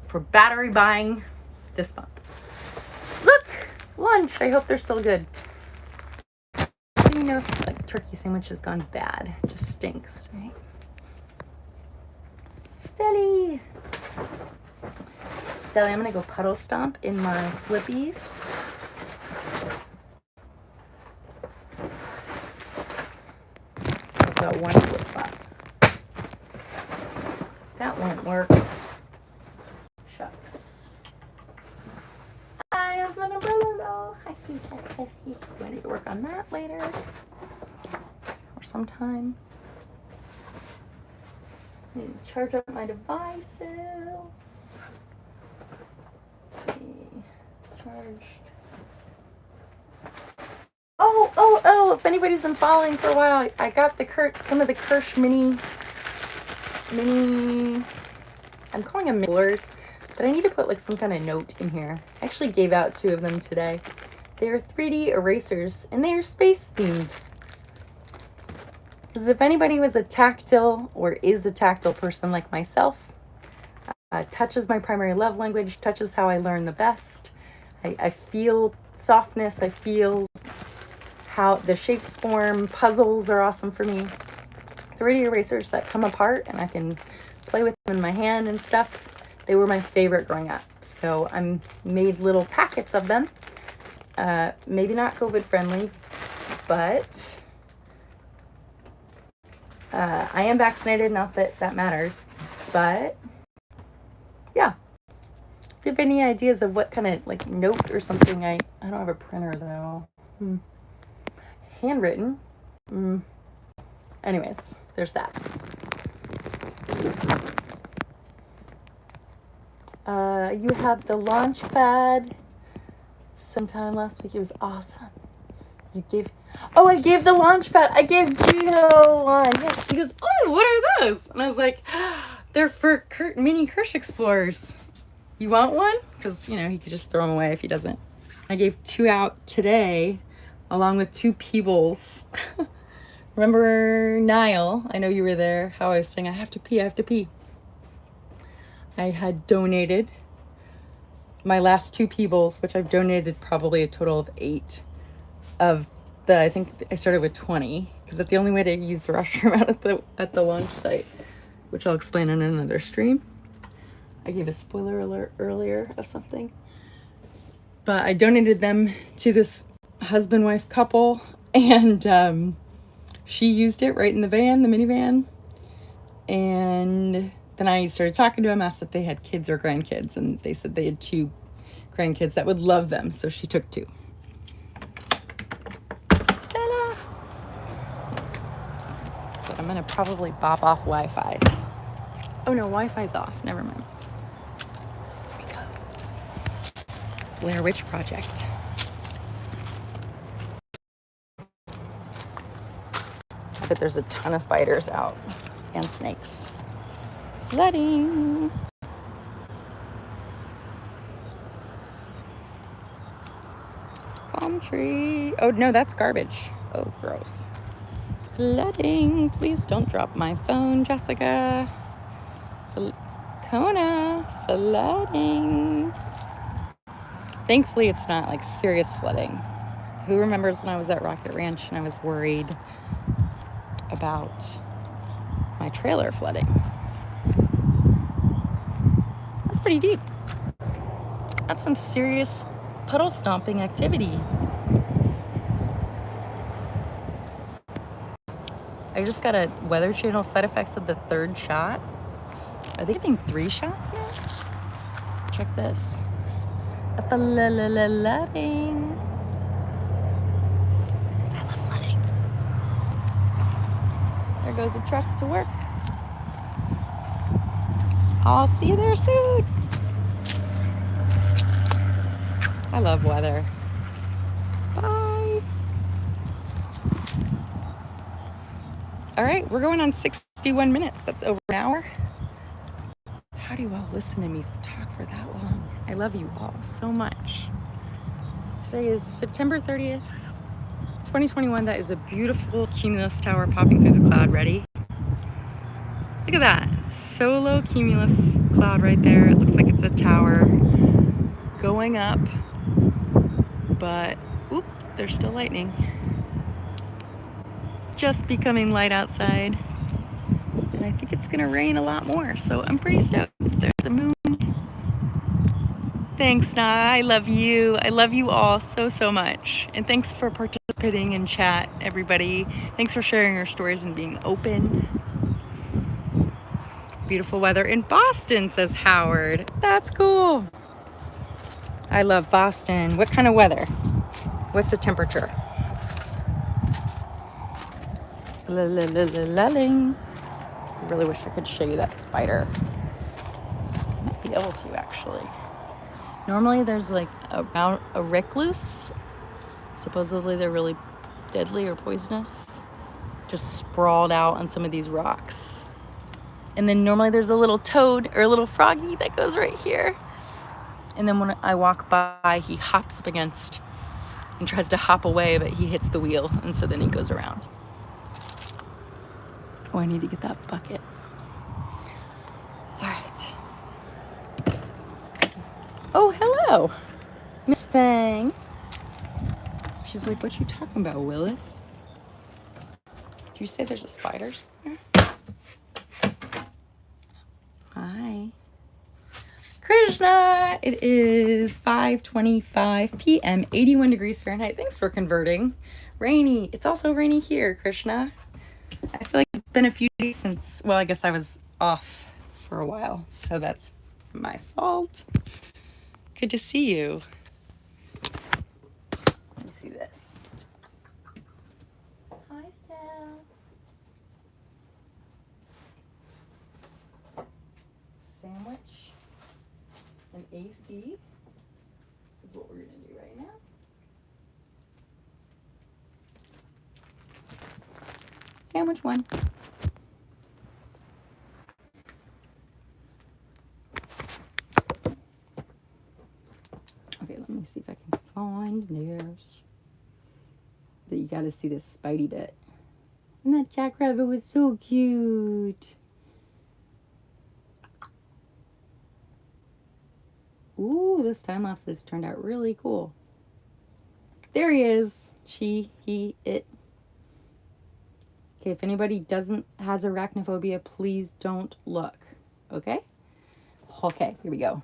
for battery buying this month. Look, lunch. I hope they're still good. How do you know if like turkey sandwich has gone bad? It just stinks, right? Stelly. Stelly, I'm gonna go puddle stomp in my flippies. I've got one flip flop. That won't work. Shucks. I have my umbrella though. I need to work on that later. Or sometime. I need to charge up my devices. Let's see. Charged. Oh, if anybody's been following for a while, I got the some of the Kirsh mini, I'm calling them millers, but I need to put like some kind of note in here. I actually gave out 2 of them today. They're 3D erasers and they are space themed. Because if anybody was a tactile or is a tactile person like myself, touch is my primary love language, touch is how I learn the best. I feel softness, I feel how the shapes form, puzzles are awesome for me. 3D erasers that come apart and I can play with them in my hand and stuff. They were my favorite growing up. So I made little packets of them. Maybe not COVID friendly, but I am vaccinated, not that that matters, but yeah. If you have any ideas of what kind of like note or something, I don't have a printer though. Handwritten. Anyways, there's that. You had the launch pad sometime last week. It was awesome. I gave the launch pad. I gave Gio one. Yes. He goes, oh, what are those? And I was like, they're for mini Kirsh Explorers. You want one? Because, you know, he could just throw them away if he doesn't. I gave 2 out today, along with 2 Peebles. Remember Niall? I know you were there. How I was saying, I have to pee, I have to pee. I had donated my last 2 Peebles, which I've donated probably a total of 8 of the, I think I started with 20, because that's the only way to use the restroom out at the launch site, which I'll explain in another stream. I gave a spoiler alert earlier of something. But I donated them to this husband-wife couple, and she used it right in the van, the minivan. And then I started talking to them, asked if they had kids or grandkids, and they said they had 2 grandkids that would love them, so she took 2. Stella! But I'm gonna probably bop off Wi-Fi's. Oh no, Wi-Fi's off, never mind. Here we go. Blair Witch Project. I bet there's a ton of spiders out and snakes. Flooding. Palm tree. Oh no, that's garbage. Oh, gross. Flooding. Please don't drop my phone, Jessica. Kona. Flooding. Thankfully, it's not like serious flooding. Who remembers when I was at Rocket Ranch and I was worried about my trailer flooding? That's pretty deep. That's some serious puddle stomping activity. I just got a Weather Channel side effects of the 3rd shot. Are they giving 3 shots now? Check this. Flooding. goes a truck to work. I'll see you there soon. I love weather. Bye. All right, we're going on 61 minutes. That's over an hour. How do you all listen to me talk for that long? I love you all so much. Today is September 30th, 2021. That is a beautiful cumulus tower popping through the cloud. Ready? Look at that. Solo cumulus cloud right there. It looks like it's a tower going up, but oop, there's still lightning. Just becoming light outside. And I think it's gonna rain a lot more, so I'm pretty stoked. There's the moon. Thanks, Na. I love you. I love you all so, so much. And thanks for participating in chat, everybody. Thanks for sharing your stories and being open. Beautiful weather in Boston, says Howard. That's cool. I love Boston. What kind of weather? What's the temperature? La-la-la-la-la-ling. I really wish I could show you that spider. I might be able to, actually. Normally there's like a recluse. Supposedly they're really deadly or poisonous. Just sprawled out on some of these rocks. And then normally there's a little toad or a little froggy that goes right here. And then when I walk by, he hops up against and tries to hop away, but he hits the wheel. And so then he goes around. Oh, I need to get that bucket. All right. Oh, hello, Miss Thang. She's like, what you talking about, Willis? Did you say there's a spider somewhere? Hi. Krishna! It is 5:25 p.m., 81 degrees Fahrenheit. Thanks for converting. Rainy. It's also rainy here, Krishna. I feel like it's been a few days since, well, I guess I was off for a while, so that's my fault. Good to see you. Let me see this. Hi, Steph. Sandwich and AC is what we're going to do right now. Sandwich one. Okay, let me see if I can find this. That you gotta see this Spidey bit. And that jackrabbit was so cute. Ooh, this time lapse has turned out really cool. There he is. She, he, it. Okay, if anybody has arachnophobia, please don't look. Okay? Okay, here we go.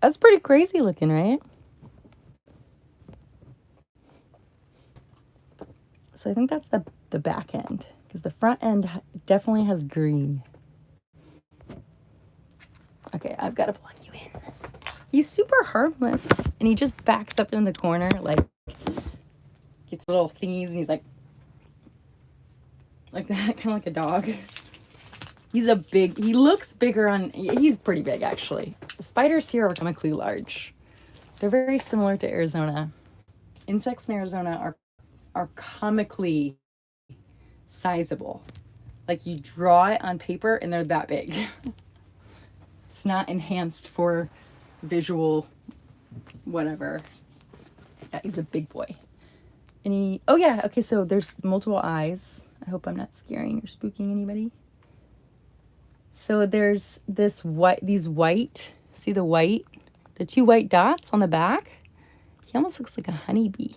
That's pretty crazy looking, right? So I think that's the back end, because the front end definitely has green. Okay, I've got to plug you in. He's super harmless, and he just backs up in the corner, like, gets little thingies, and he's like that, kind of like a dog. He looks bigger he's pretty big, actually. The spiders here are comically large. They're very similar to Arizona. Insects in Arizona are comically sizable. Like, you draw it on paper, and they're that big. It's not enhanced for visual whatever. Yeah, he's a big boy. And oh yeah, okay, so there's multiple eyes. I hope I'm not scaring or spooking anybody. So there's these white, see the two white dots on the back? He almost looks like a honeybee.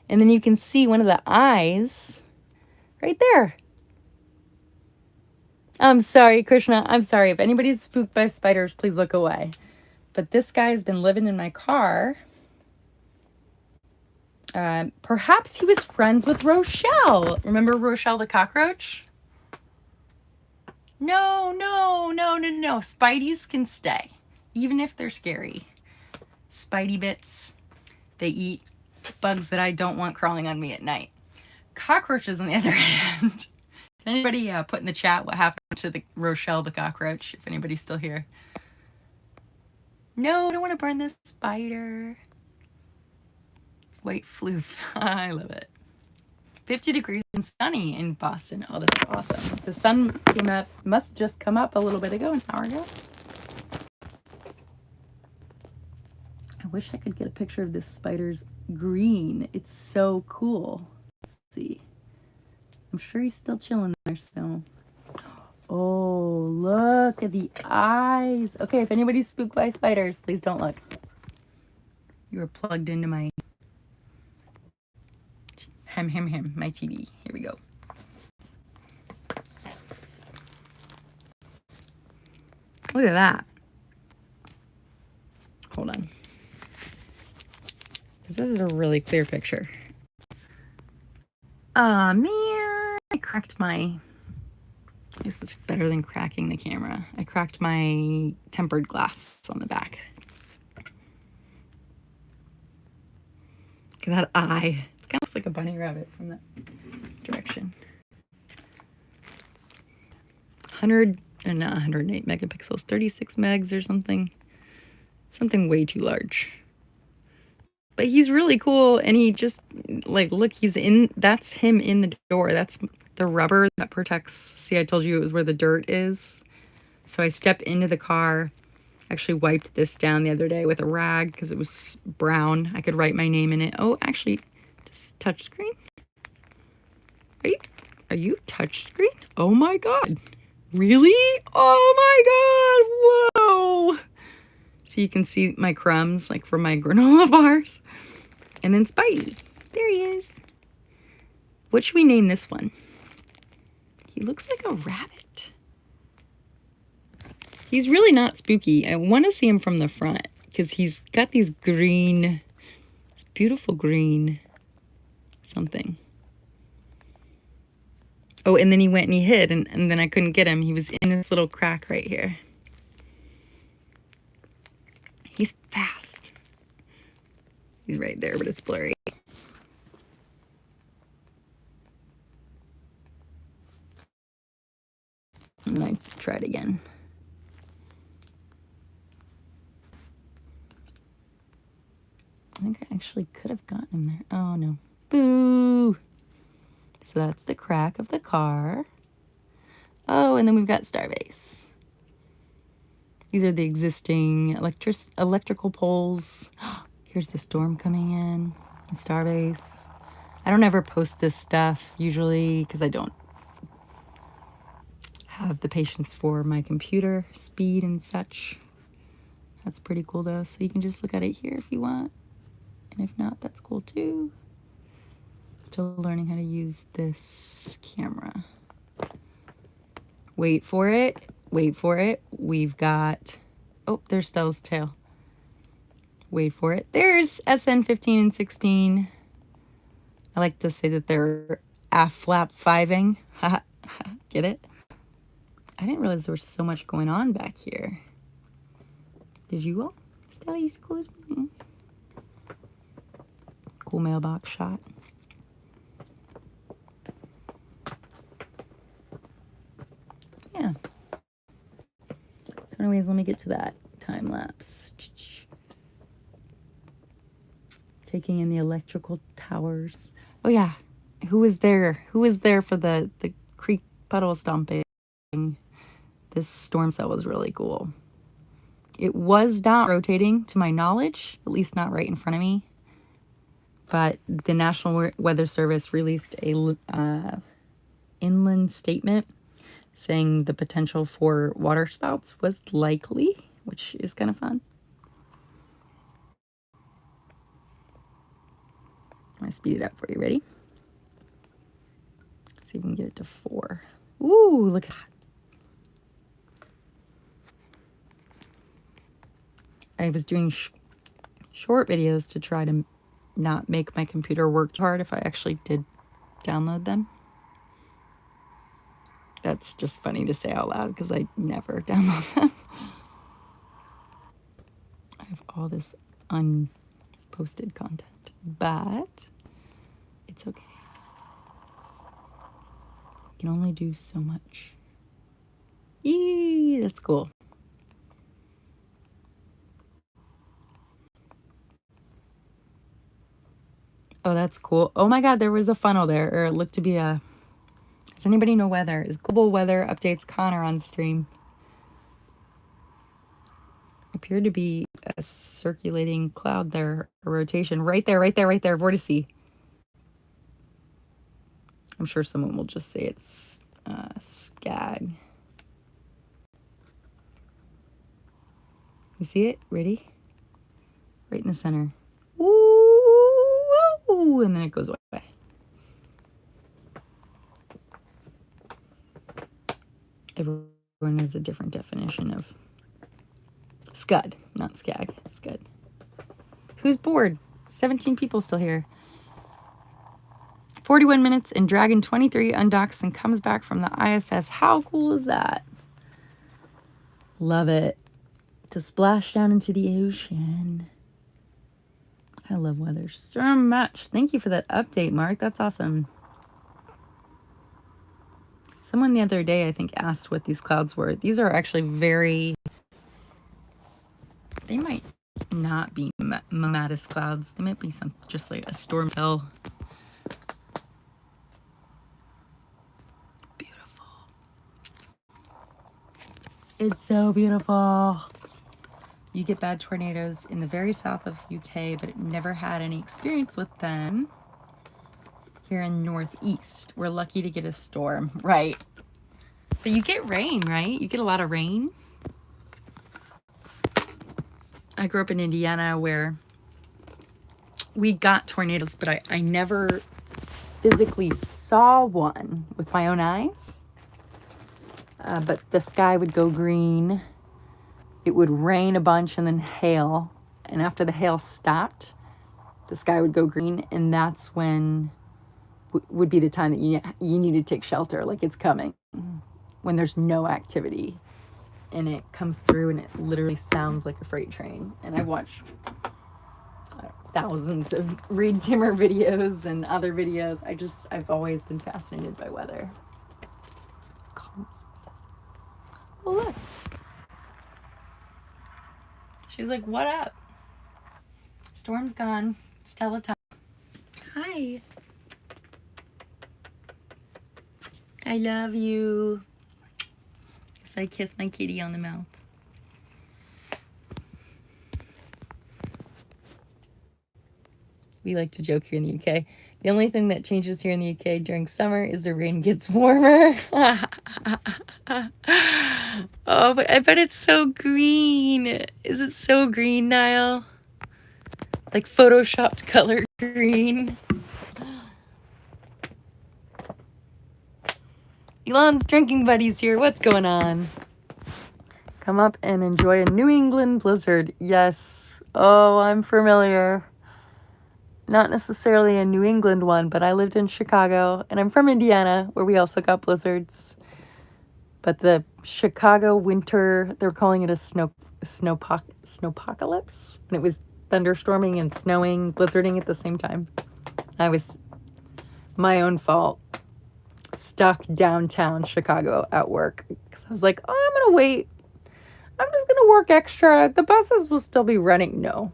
And then you can see one of the eyes right there. I'm sorry, Krishna. I'm sorry. If anybody's spooked by spiders, please look away. But this guy's been living in my car. Perhaps he was friends with Rochelle. Remember Rochelle the cockroach? No. Spideys can stay, even if they're scary. Spidey bits They eat bugs that I don't want crawling on me at night. Cockroaches, on the other hand. Can anybody put in the chat what happened to the Rochelle the cockroach, if anybody's still here? No, I don't want to burn this spider. White floof. I love it. 50 degrees and sunny in Boston. Oh, that's awesome. The sun came up, must just come up a little bit ago, an hour ago. I wish I could get a picture of this spider's green. It's so cool. Let's see. I'm sure he's still chilling there still. Oh, look at the eyes. Okay, if anybody's spooked by spiders, please don't look. You are plugged into my my TV. Here we go. Look at that. Hold on. This is a really clear picture. Aw, man. I cracked my... I guess that's better than cracking the camera. I cracked my tempered glass on the back. Look at that eye. It kind of looks like a bunny rabbit from that direction. 108 megapixels, 36 megs or something. Something way too large. But he's really cool, and he just, like, look, he's in, that's him in the door. That's the rubber that protects, see, I told you it was where the dirt is. So I stepped into the car, actually wiped this down the other day with a rag because it was brown. I could write my name in it. Oh, actually, just touch screen. Are you touch screen? Oh my God. Really? Oh my God. Whoa. So you can see my crumbs, like from my granola bars. And then Spidey. There he is. What should we name this one? He looks like a rabbit. He's really not spooky. I want to see him from the front because he's got these green, this beautiful green something. Oh, and then he went and he hid, and then I couldn't get him. He was in this little crack right here. He's fast. He's right there, but it's blurry. And I tried again. I think I actually could have gotten him there. Oh, no. Boo! So that's the crack of the car. Oh, and then we've got Starbase. These are the existing electrical poles. Here's the storm coming in Starbase. I don't ever post this stuff usually because I don't have the patience for my computer speed and such. That's pretty cool though. So you can just look at it here if you want. And if not, that's cool too. Still learning how to use this camera. Wait for it. Wait for it. We've got... Oh, there's Stella's tail. Wait for it. There's SN 15 and 16. I like to say that they're flap fiving. Get it? I didn't realize there was so much going on back here. Did you all? Stella, excuse me. Cool mailbox shot. Yeah. So anyways, let me get to that time lapse. Taking in the electrical towers. Oh yeah. Who was there? Who was there for the creek puddle stomping? This storm cell was really cool. It was not rotating to my knowledge, at least not right in front of me. But the National Weather Service released a inland statement saying the potential for water spouts was likely, which is kind of fun. I'm going to speed it up for you. Ready? Let's see if we can get it to 4. Ooh, look at that. I was doing short videos to try to not make my computer work hard if I actually did download them. That's just funny to say out loud because I never download them. I have all this unposted content. but it's okay. You can only do so much. Yee, that's cool. Oh, that's cool. Oh my God, there was a funnel there, or it looked to be a... Does anybody know weather? Is Global Weather Updates Connor on stream? Appeared to be a circulating cloud there, a rotation. Right there, right there, right there, vortice. I'm sure someone will just say it's skag. You see it? Ready? Right in the center. Ooh, and then it goes away. Everyone has a different definition of scud, not skag. Scud. Who's bored? 17 people still here. 41 minutes and Dragon 23 undocks and comes back from the ISS. How cool is that? Love it. To splash down into the ocean. I love weather so much. Thank you for that update, Mark. That's awesome. Someone the other day, I think, asked what these clouds were. These are actually very... They might not be mammatus clouds. They might be some just like a storm cell. Beautiful. It's so beautiful. You get bad tornadoes in the very south of UK, but never had any experience with them here in Northeast. We're lucky to get a storm, right? But you get rain, right? You get a lot of rain. I grew up in Indiana where we got tornadoes, but I never physically saw one with my own eyes. But the sky would go green. It would rain a bunch and then hail. And after the hail stopped, the sky would go green. And that's when would be the time that you need to take shelter, like it's coming. When there's no activity. And it comes through and it literally sounds like a freight train. And I've watched thousands of Reed Timmer videos and other videos. I've always been fascinated by weather. Oh, look. She's like, what up? Storm's gone. Stella time. Hi. I love you. So I kiss my kitty on the mouth. We like to joke here in the UK. The only thing that changes here in the UK during summer is the rain gets warmer. Oh, but I bet it's so green. Is it so green, Niall? Like photoshopped color green. Elon's drinking buddies here. What's going on? Come up and enjoy a New England blizzard. Yes. Oh, I'm familiar. Not necessarily a New England one, but I lived in Chicago, and I'm from Indiana, where we also got blizzards. But the Chicago winter, they're calling it a snowpocalypse, when it was thunderstorming and snowing, blizzarding at the same time. I was my own fault, stuck downtown Chicago at work, because I was like, oh, I'm gonna wait. I'm just gonna work extra. The buses will still be running. No.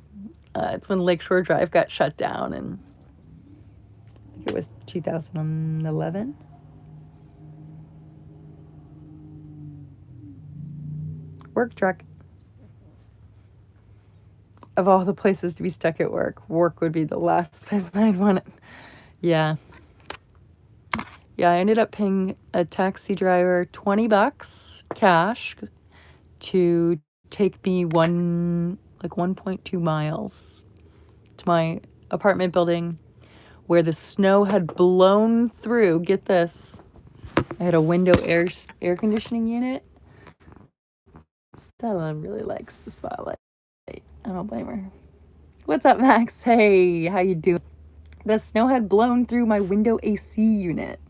It's when Lakeshore Drive got shut down, and I think it was 2011. Work truck. Of all the places to be stuck at work, work would be the last place I'd want it. Yeah. Yeah, I ended up paying a taxi driver $20 cash to take me 1.2 miles to my apartment building where the snow had blown through. Get this. I had a window air conditioning unit. Stella really likes the spotlight. I don't blame her. What's up, Max? Hey, how you doing? The snow had blown through my window AC unit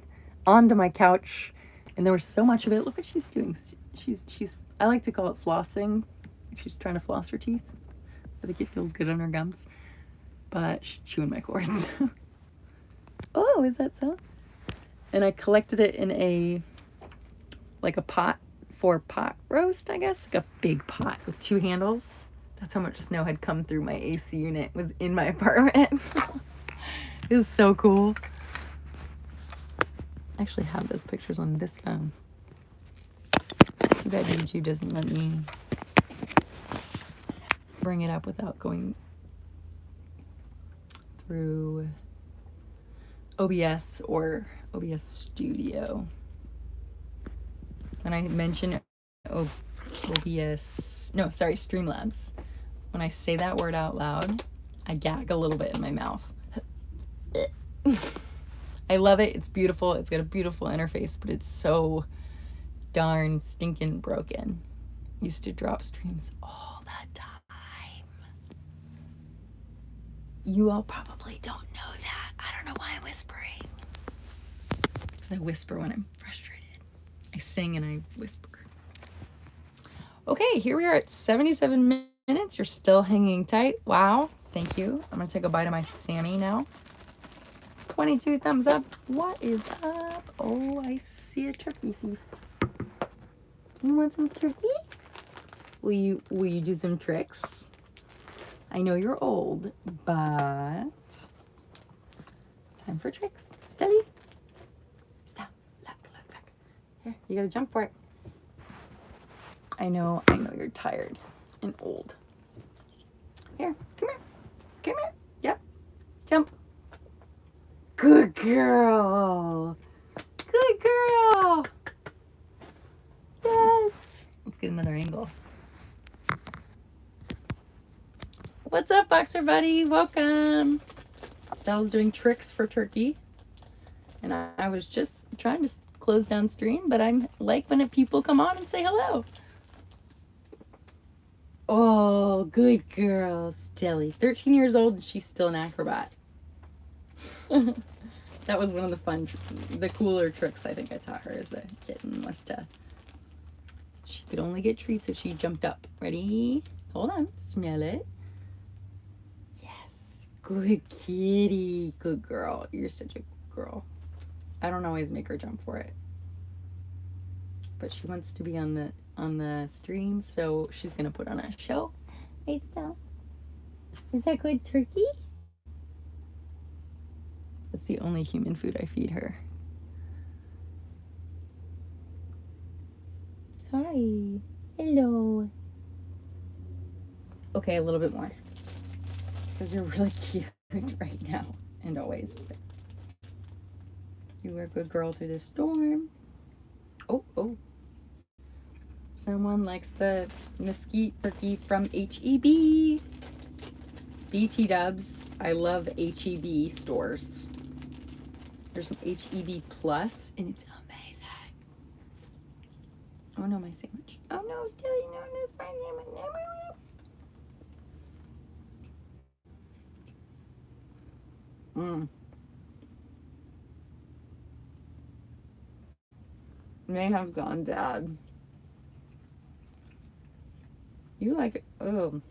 onto my couch, and there was so much of it. Look what she's doing. She's I like to call it flossing. She's trying to floss her teeth. I think it feels good on her gums. but she's chewing my cords. Oh, is that so? And I collected it in a pot for pot roast, I guess. Like a big pot with 2 handles. That's how much snow had come through my AC unit. It was in my apartment. It was so cool. I actually have those pictures on this phone. Too bad YouTube doesn't let me bring it up without going through OBS or OBS Studio. When I mention Streamlabs, when I say that word out loud, I gag a little bit in my mouth. I love it. It's beautiful. It's got a beautiful interface, but it's so darn stinking broken. Used to drop streams all the time. You all probably don't know that. I don't know why I'm whispering. Because I whisper when I'm frustrated. I sing and I whisper. Okay, here we are at 77 minutes. You're still hanging tight. Wow. Thank you. I'm going to take a bite of my Sammy now. 22 thumbs ups. What is up? Oh, I see a turkey thief. You want some turkey? Will you do some tricks? I know you're old, but time for tricks. Steady. Stop. Look. Here, you gotta jump for it. I know you're tired and old. Here, come here. Yep. Jump. Good girl. Yes. Let's get another angle. What's up, Boxer Buddy? Welcome. Sal's doing tricks for turkey. And I was just trying to close down stream, but I'm like when people come on and say hello. Oh, good girl, Stelly. 13 years old and she's still an acrobat. That was one of the cooler tricks I think I taught her as a kitten was to, she could only get treats if she jumped up. Ready? Hold on, smell it. Yes, good kitty, good girl. You're such a good girl. I don't always make her jump for it, but she wants to be on the stream, so she's gonna put on a show. Hey, Stella. Is that good turkey? That's the only human food I feed her. Hi. Hello. Okay, a little bit more. Because you're really cute right now and always. You were a good girl through the storm. Oh. Someone likes the mesquite turkey from HEB. BT dubs. I love HEB stores. There's some HEB Plus, and it's amazing. Oh no, my sandwich. Oh no, still no, it's my sandwich. May have gone bad. You like it? Oh.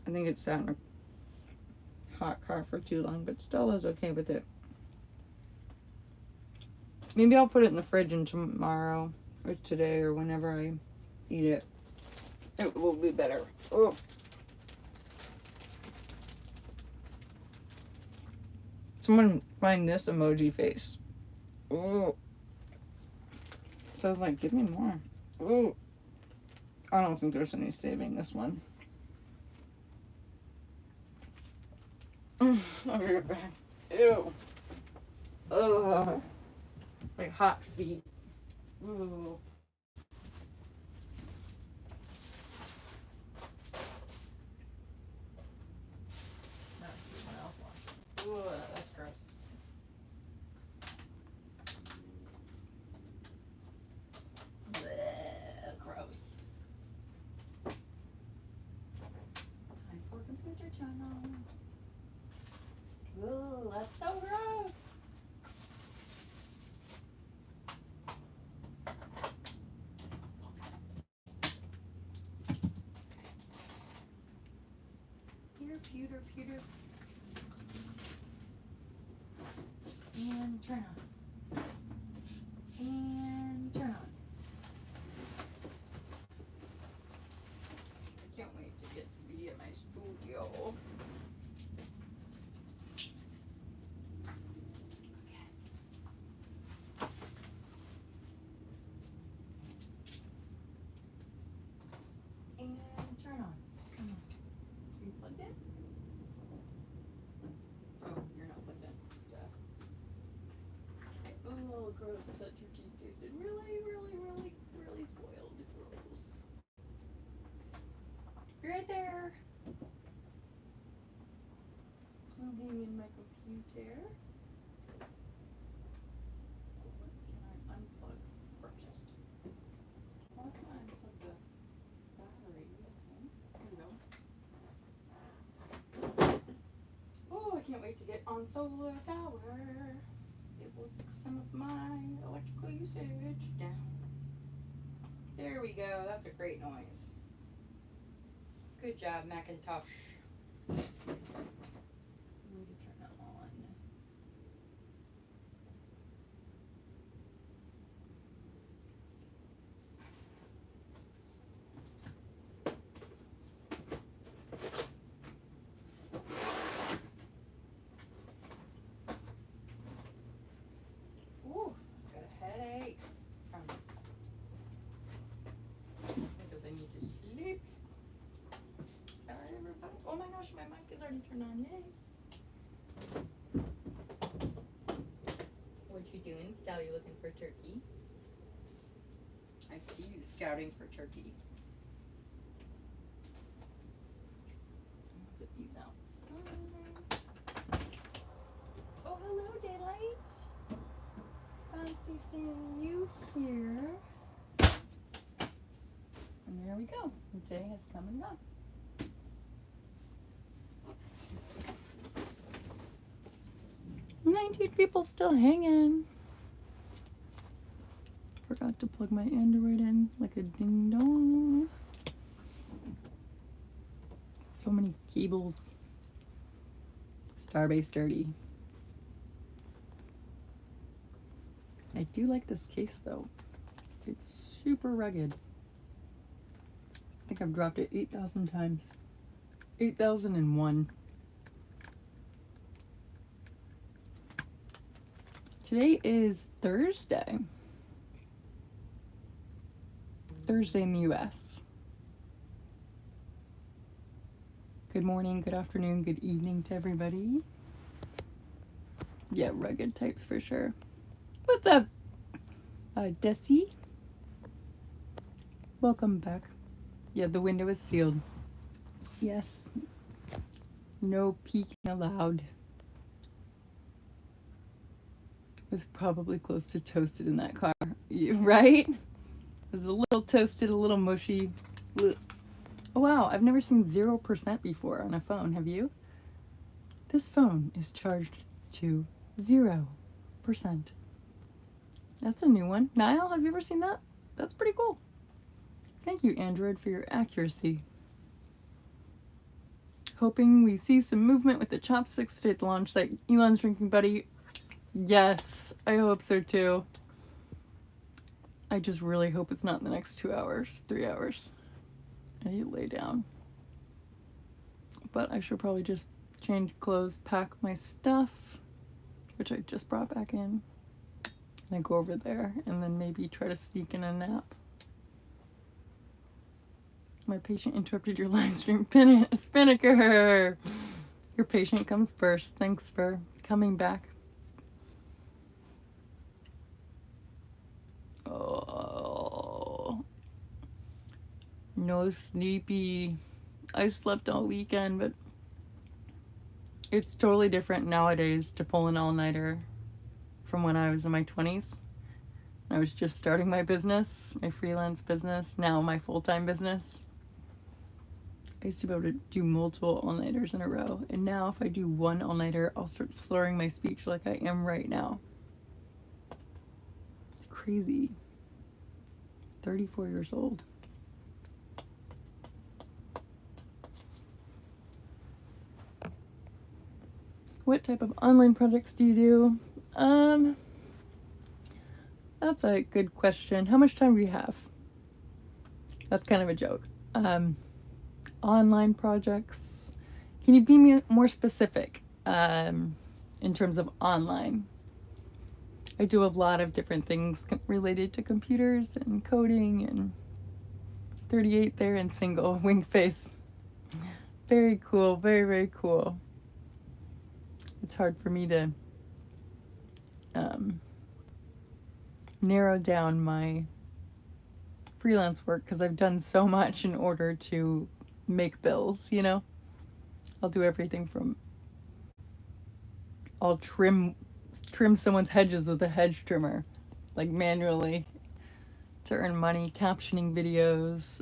I think it's sat in a hot car for too long, but Stella's okay with it. Maybe I'll put it in the fridge and tomorrow or today or whenever I eat it, it will be better. Oh. Someone find this emoji face. Oh. So I was like, give me more. Oh. I don't think there's any saving this one. I'll be right back. Ew. Ugh. Like hot feet. Ooh. Ooh, that's gross. Blech, gross. Time for computer channel. Ooh, that's so gross. pewter. And turn on. And turn on. I can't wait to get to be at my studio. Okay. And turn on. Come on. Are you plugged in? Oh, you're not plugged in. Oh, gross. That turkey tasted really spoiled. Gross. Be right there. Plugging in my computer. What can I unplug first? Well, can I unplug the battery? There we go. Oh, I can't wait to get on solar power. It will fix some of my electrical usage down. There we go. That's a great noise. Good job, Macintosh. Need to turn that on. Ooh, got a headache. Because I need to sleep. Sorry, everybody. Oh my gosh, my mic is already turned on. Yay. What you doing, Stell? You looking for turkey? I see you scouting for turkey. Put these outside. Oh, hello, Daylight. Fancy seeing you here. And there we go. The day has come and gone. 19 people still hanging. Forgot to plug my Android in like a ding dong. So many cables. Starbase dirty. I do like this case though. It's super rugged. I think I've dropped it 8,000 times. 8,001. Today is Thursday. Thursday in the US. Good morning, good afternoon, good evening to everybody. Yeah, rugged types for sure. What's up, Desi? Welcome back. Yeah, the window is sealed. Yes. No peeking allowed. It was probably close to toasted in that car, right? It was a little toasted, a little mushy. Oh wow, I've never seen 0% before on a phone, have you? This phone is charged to 0%. That's a new one. Niall, have you ever seen that? That's pretty cool. Thank you, Android, for your accuracy. Hoping we see some movement with the chopsticks to the launch site. Elon's drinking buddy. Yes, I hope so too. I just really hope it's not in the next 2 hours, 3 hours. I need to lay down. But I should probably just change clothes, pack my stuff, which I just brought back in, and then go over there, and then maybe try to sneak in a nap. My patient interrupted your live stream. Spinnaker! Your patient comes first. Thanks for coming back. Oh, no sleepy. I slept all weekend, but it's totally different nowadays to pull an all-nighter from when I was in my 20s. I was just starting my business, my freelance business, now my full-time business. I used to be able to do multiple all-nighters in a row, and now if I do one all-nighter, I'll start slurring my speech like I am right now. It's crazy. 34 years old. What type of online projects do you do? That's a good question. How much time do you have? That's kind of a joke. Online projects. Can you be more specific in terms of online? I do a lot of different things related to computers and coding and 38 there and single wing face. Very cool. Very, very cool. It's hard for me to narrow down my freelance work because I've done so much in order to make bills, you know? I'll do everything from I'll trim someone's hedges with a hedge trimmer, like manually, to earn money, captioning videos,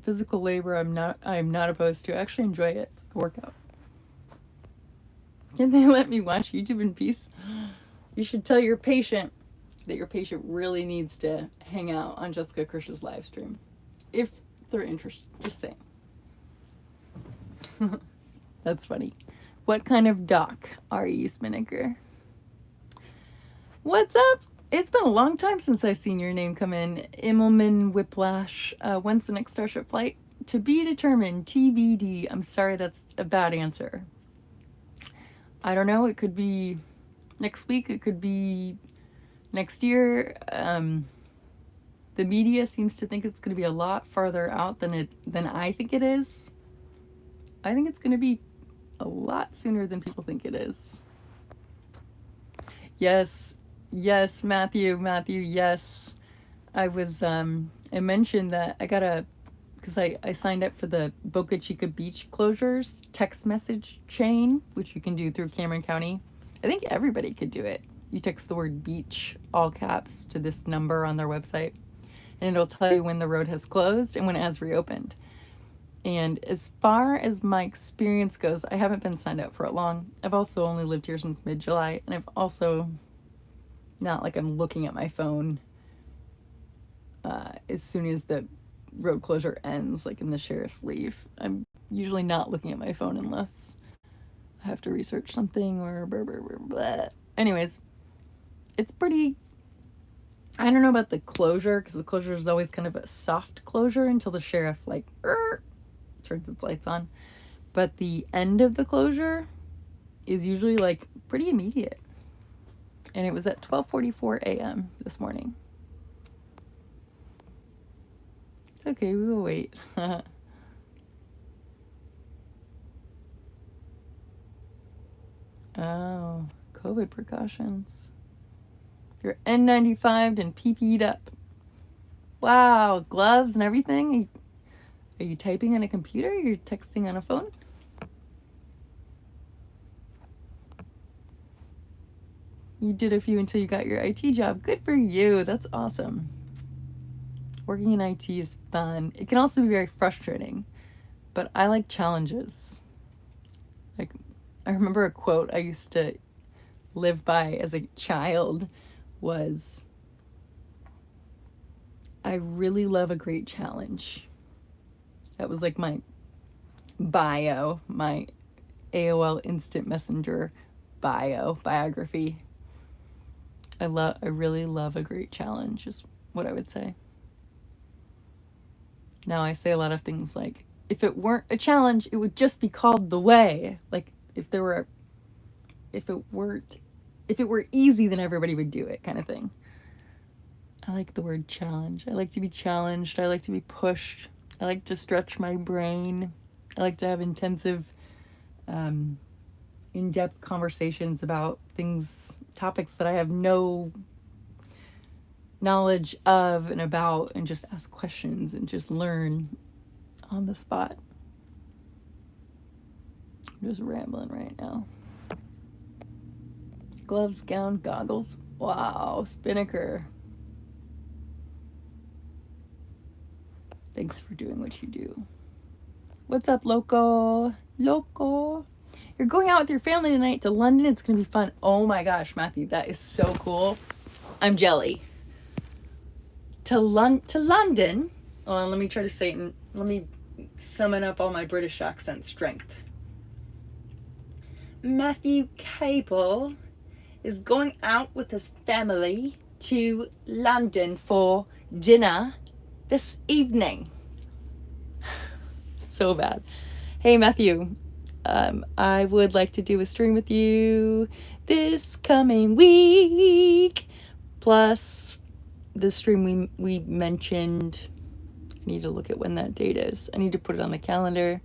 physical labor I'm not opposed to. I actually enjoy it. It's like a workout. Can they let me watch YouTube in peace? You should tell your patient that your patient really needs to hang out on Jessica Kirsh's live stream. If they're interested. Just saying. That's funny. What kind of doc are you, Spinnaker? What's up? It's been a long time since I've seen your name come in. Immelman Whiplash. When's the next Starship flight? To be determined. TBD. I'm sorry, that's a bad answer. I don't know. It could be next week. It could be next year. The media seems to think it's going to be a lot farther out than I think it is. I think it's going to be a lot sooner than people think it is. Yes, Matthew, yes. I was, I mentioned that because I signed up for the Boca Chica beach closures text message chain, which you can do through Cameron County. I think everybody could do it. You text the word beach, all caps, to this number on their website, and it'll tell you when the road has closed and when it has reopened. And as far as my experience goes, I haven't been signed up for it long. I've also only lived here since mid-July, and I've also, not like I'm looking at my phone as soon as the road closure ends, like in the sheriff's leave. I'm usually not looking at my phone unless I have to research something or blah, blah, blah, blah. Anyways, it's pretty, I don't know about the closure, because the closure is always kind of a soft closure until the sheriff like turns its lights on. But the end of the closure is usually like pretty immediate. And it was at 12:44 a.m. this morning. It's okay, we will wait. Oh, COVID precautions. You're N95'd and PP'd up. Wow, gloves and everything? Are you typing on a computer? Or you're texting on a phone? You did a few until you got your IT job. Good for you. That's awesome. Working in IT is fun. It can also be very frustrating, but I like challenges. Like, I remember a quote I used to live by as a child was, I really love a great challenge. That was like my bio, my AOL Instant Messenger biography. I really love a great challenge is what I would say. Now I say a lot of things like, if it weren't a challenge, it would just be called the way. Like if it were easy, then everybody would do it, kind of thing. I like the word challenge. I like to be challenged. I like to be pushed. I like to stretch my brain. I like to have intensive, in-depth conversations about topics that I have no knowledge of and about, and just ask questions and just learn on the spot. I'm just rambling right now. Gloves, gown, goggles. Wow, Spinnaker. Thanks for doing what you do. What's up, Loco? You're going out with your family tonight to London. It's going to be fun. Oh my gosh, Matthew, that is so cool. I'm jelly. To London. Oh, let me try to say it. Let me summon up all my British accent strength. Matthew Cable is going out with his family to London for dinner this evening. So bad. Hey Matthew, I would like to do a stream with you this coming week. Plus the stream we mentioned, I need to look at when that date is. I need to put it on the calendar.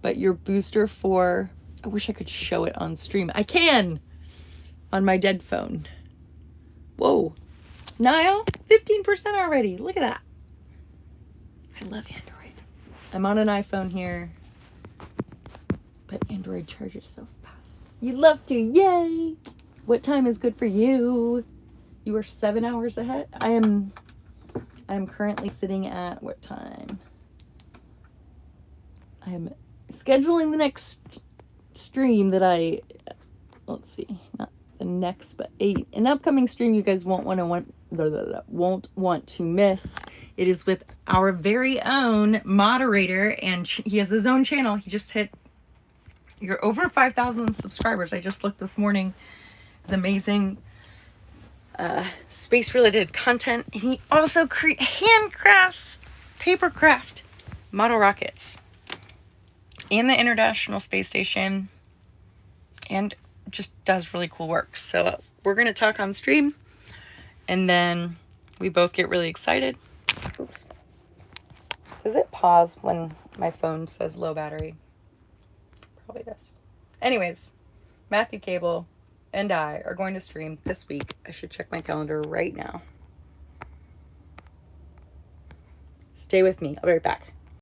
But your booster for, I wish I could show it on stream. I can on my dead phone. Whoa. Niall, 15% already. Look at that. I love Android. I'm on an iPhone here, but Android charges so fast. You love to, yay! What time is good for you? You are 7 hours ahead. I am currently sitting at what time? I am scheduling the next stream that let's see, not the next, but an upcoming stream you guys won't want to miss. It is with our very own moderator, and he has his own channel. He just hit, you're over 5,000 subscribers. I just looked this morning. It's amazing space related content. And he also handcrafts, papercraft model rockets and the International Space Station, and just does really cool work. So we're going to talk on stream, and then we both get really excited. Oops. Does it pause when my phone says low battery? Probably does. Anyways, Matthew Cable and I are going to stream this week. I should check my calendar right now. Stay with me. I'll be right back.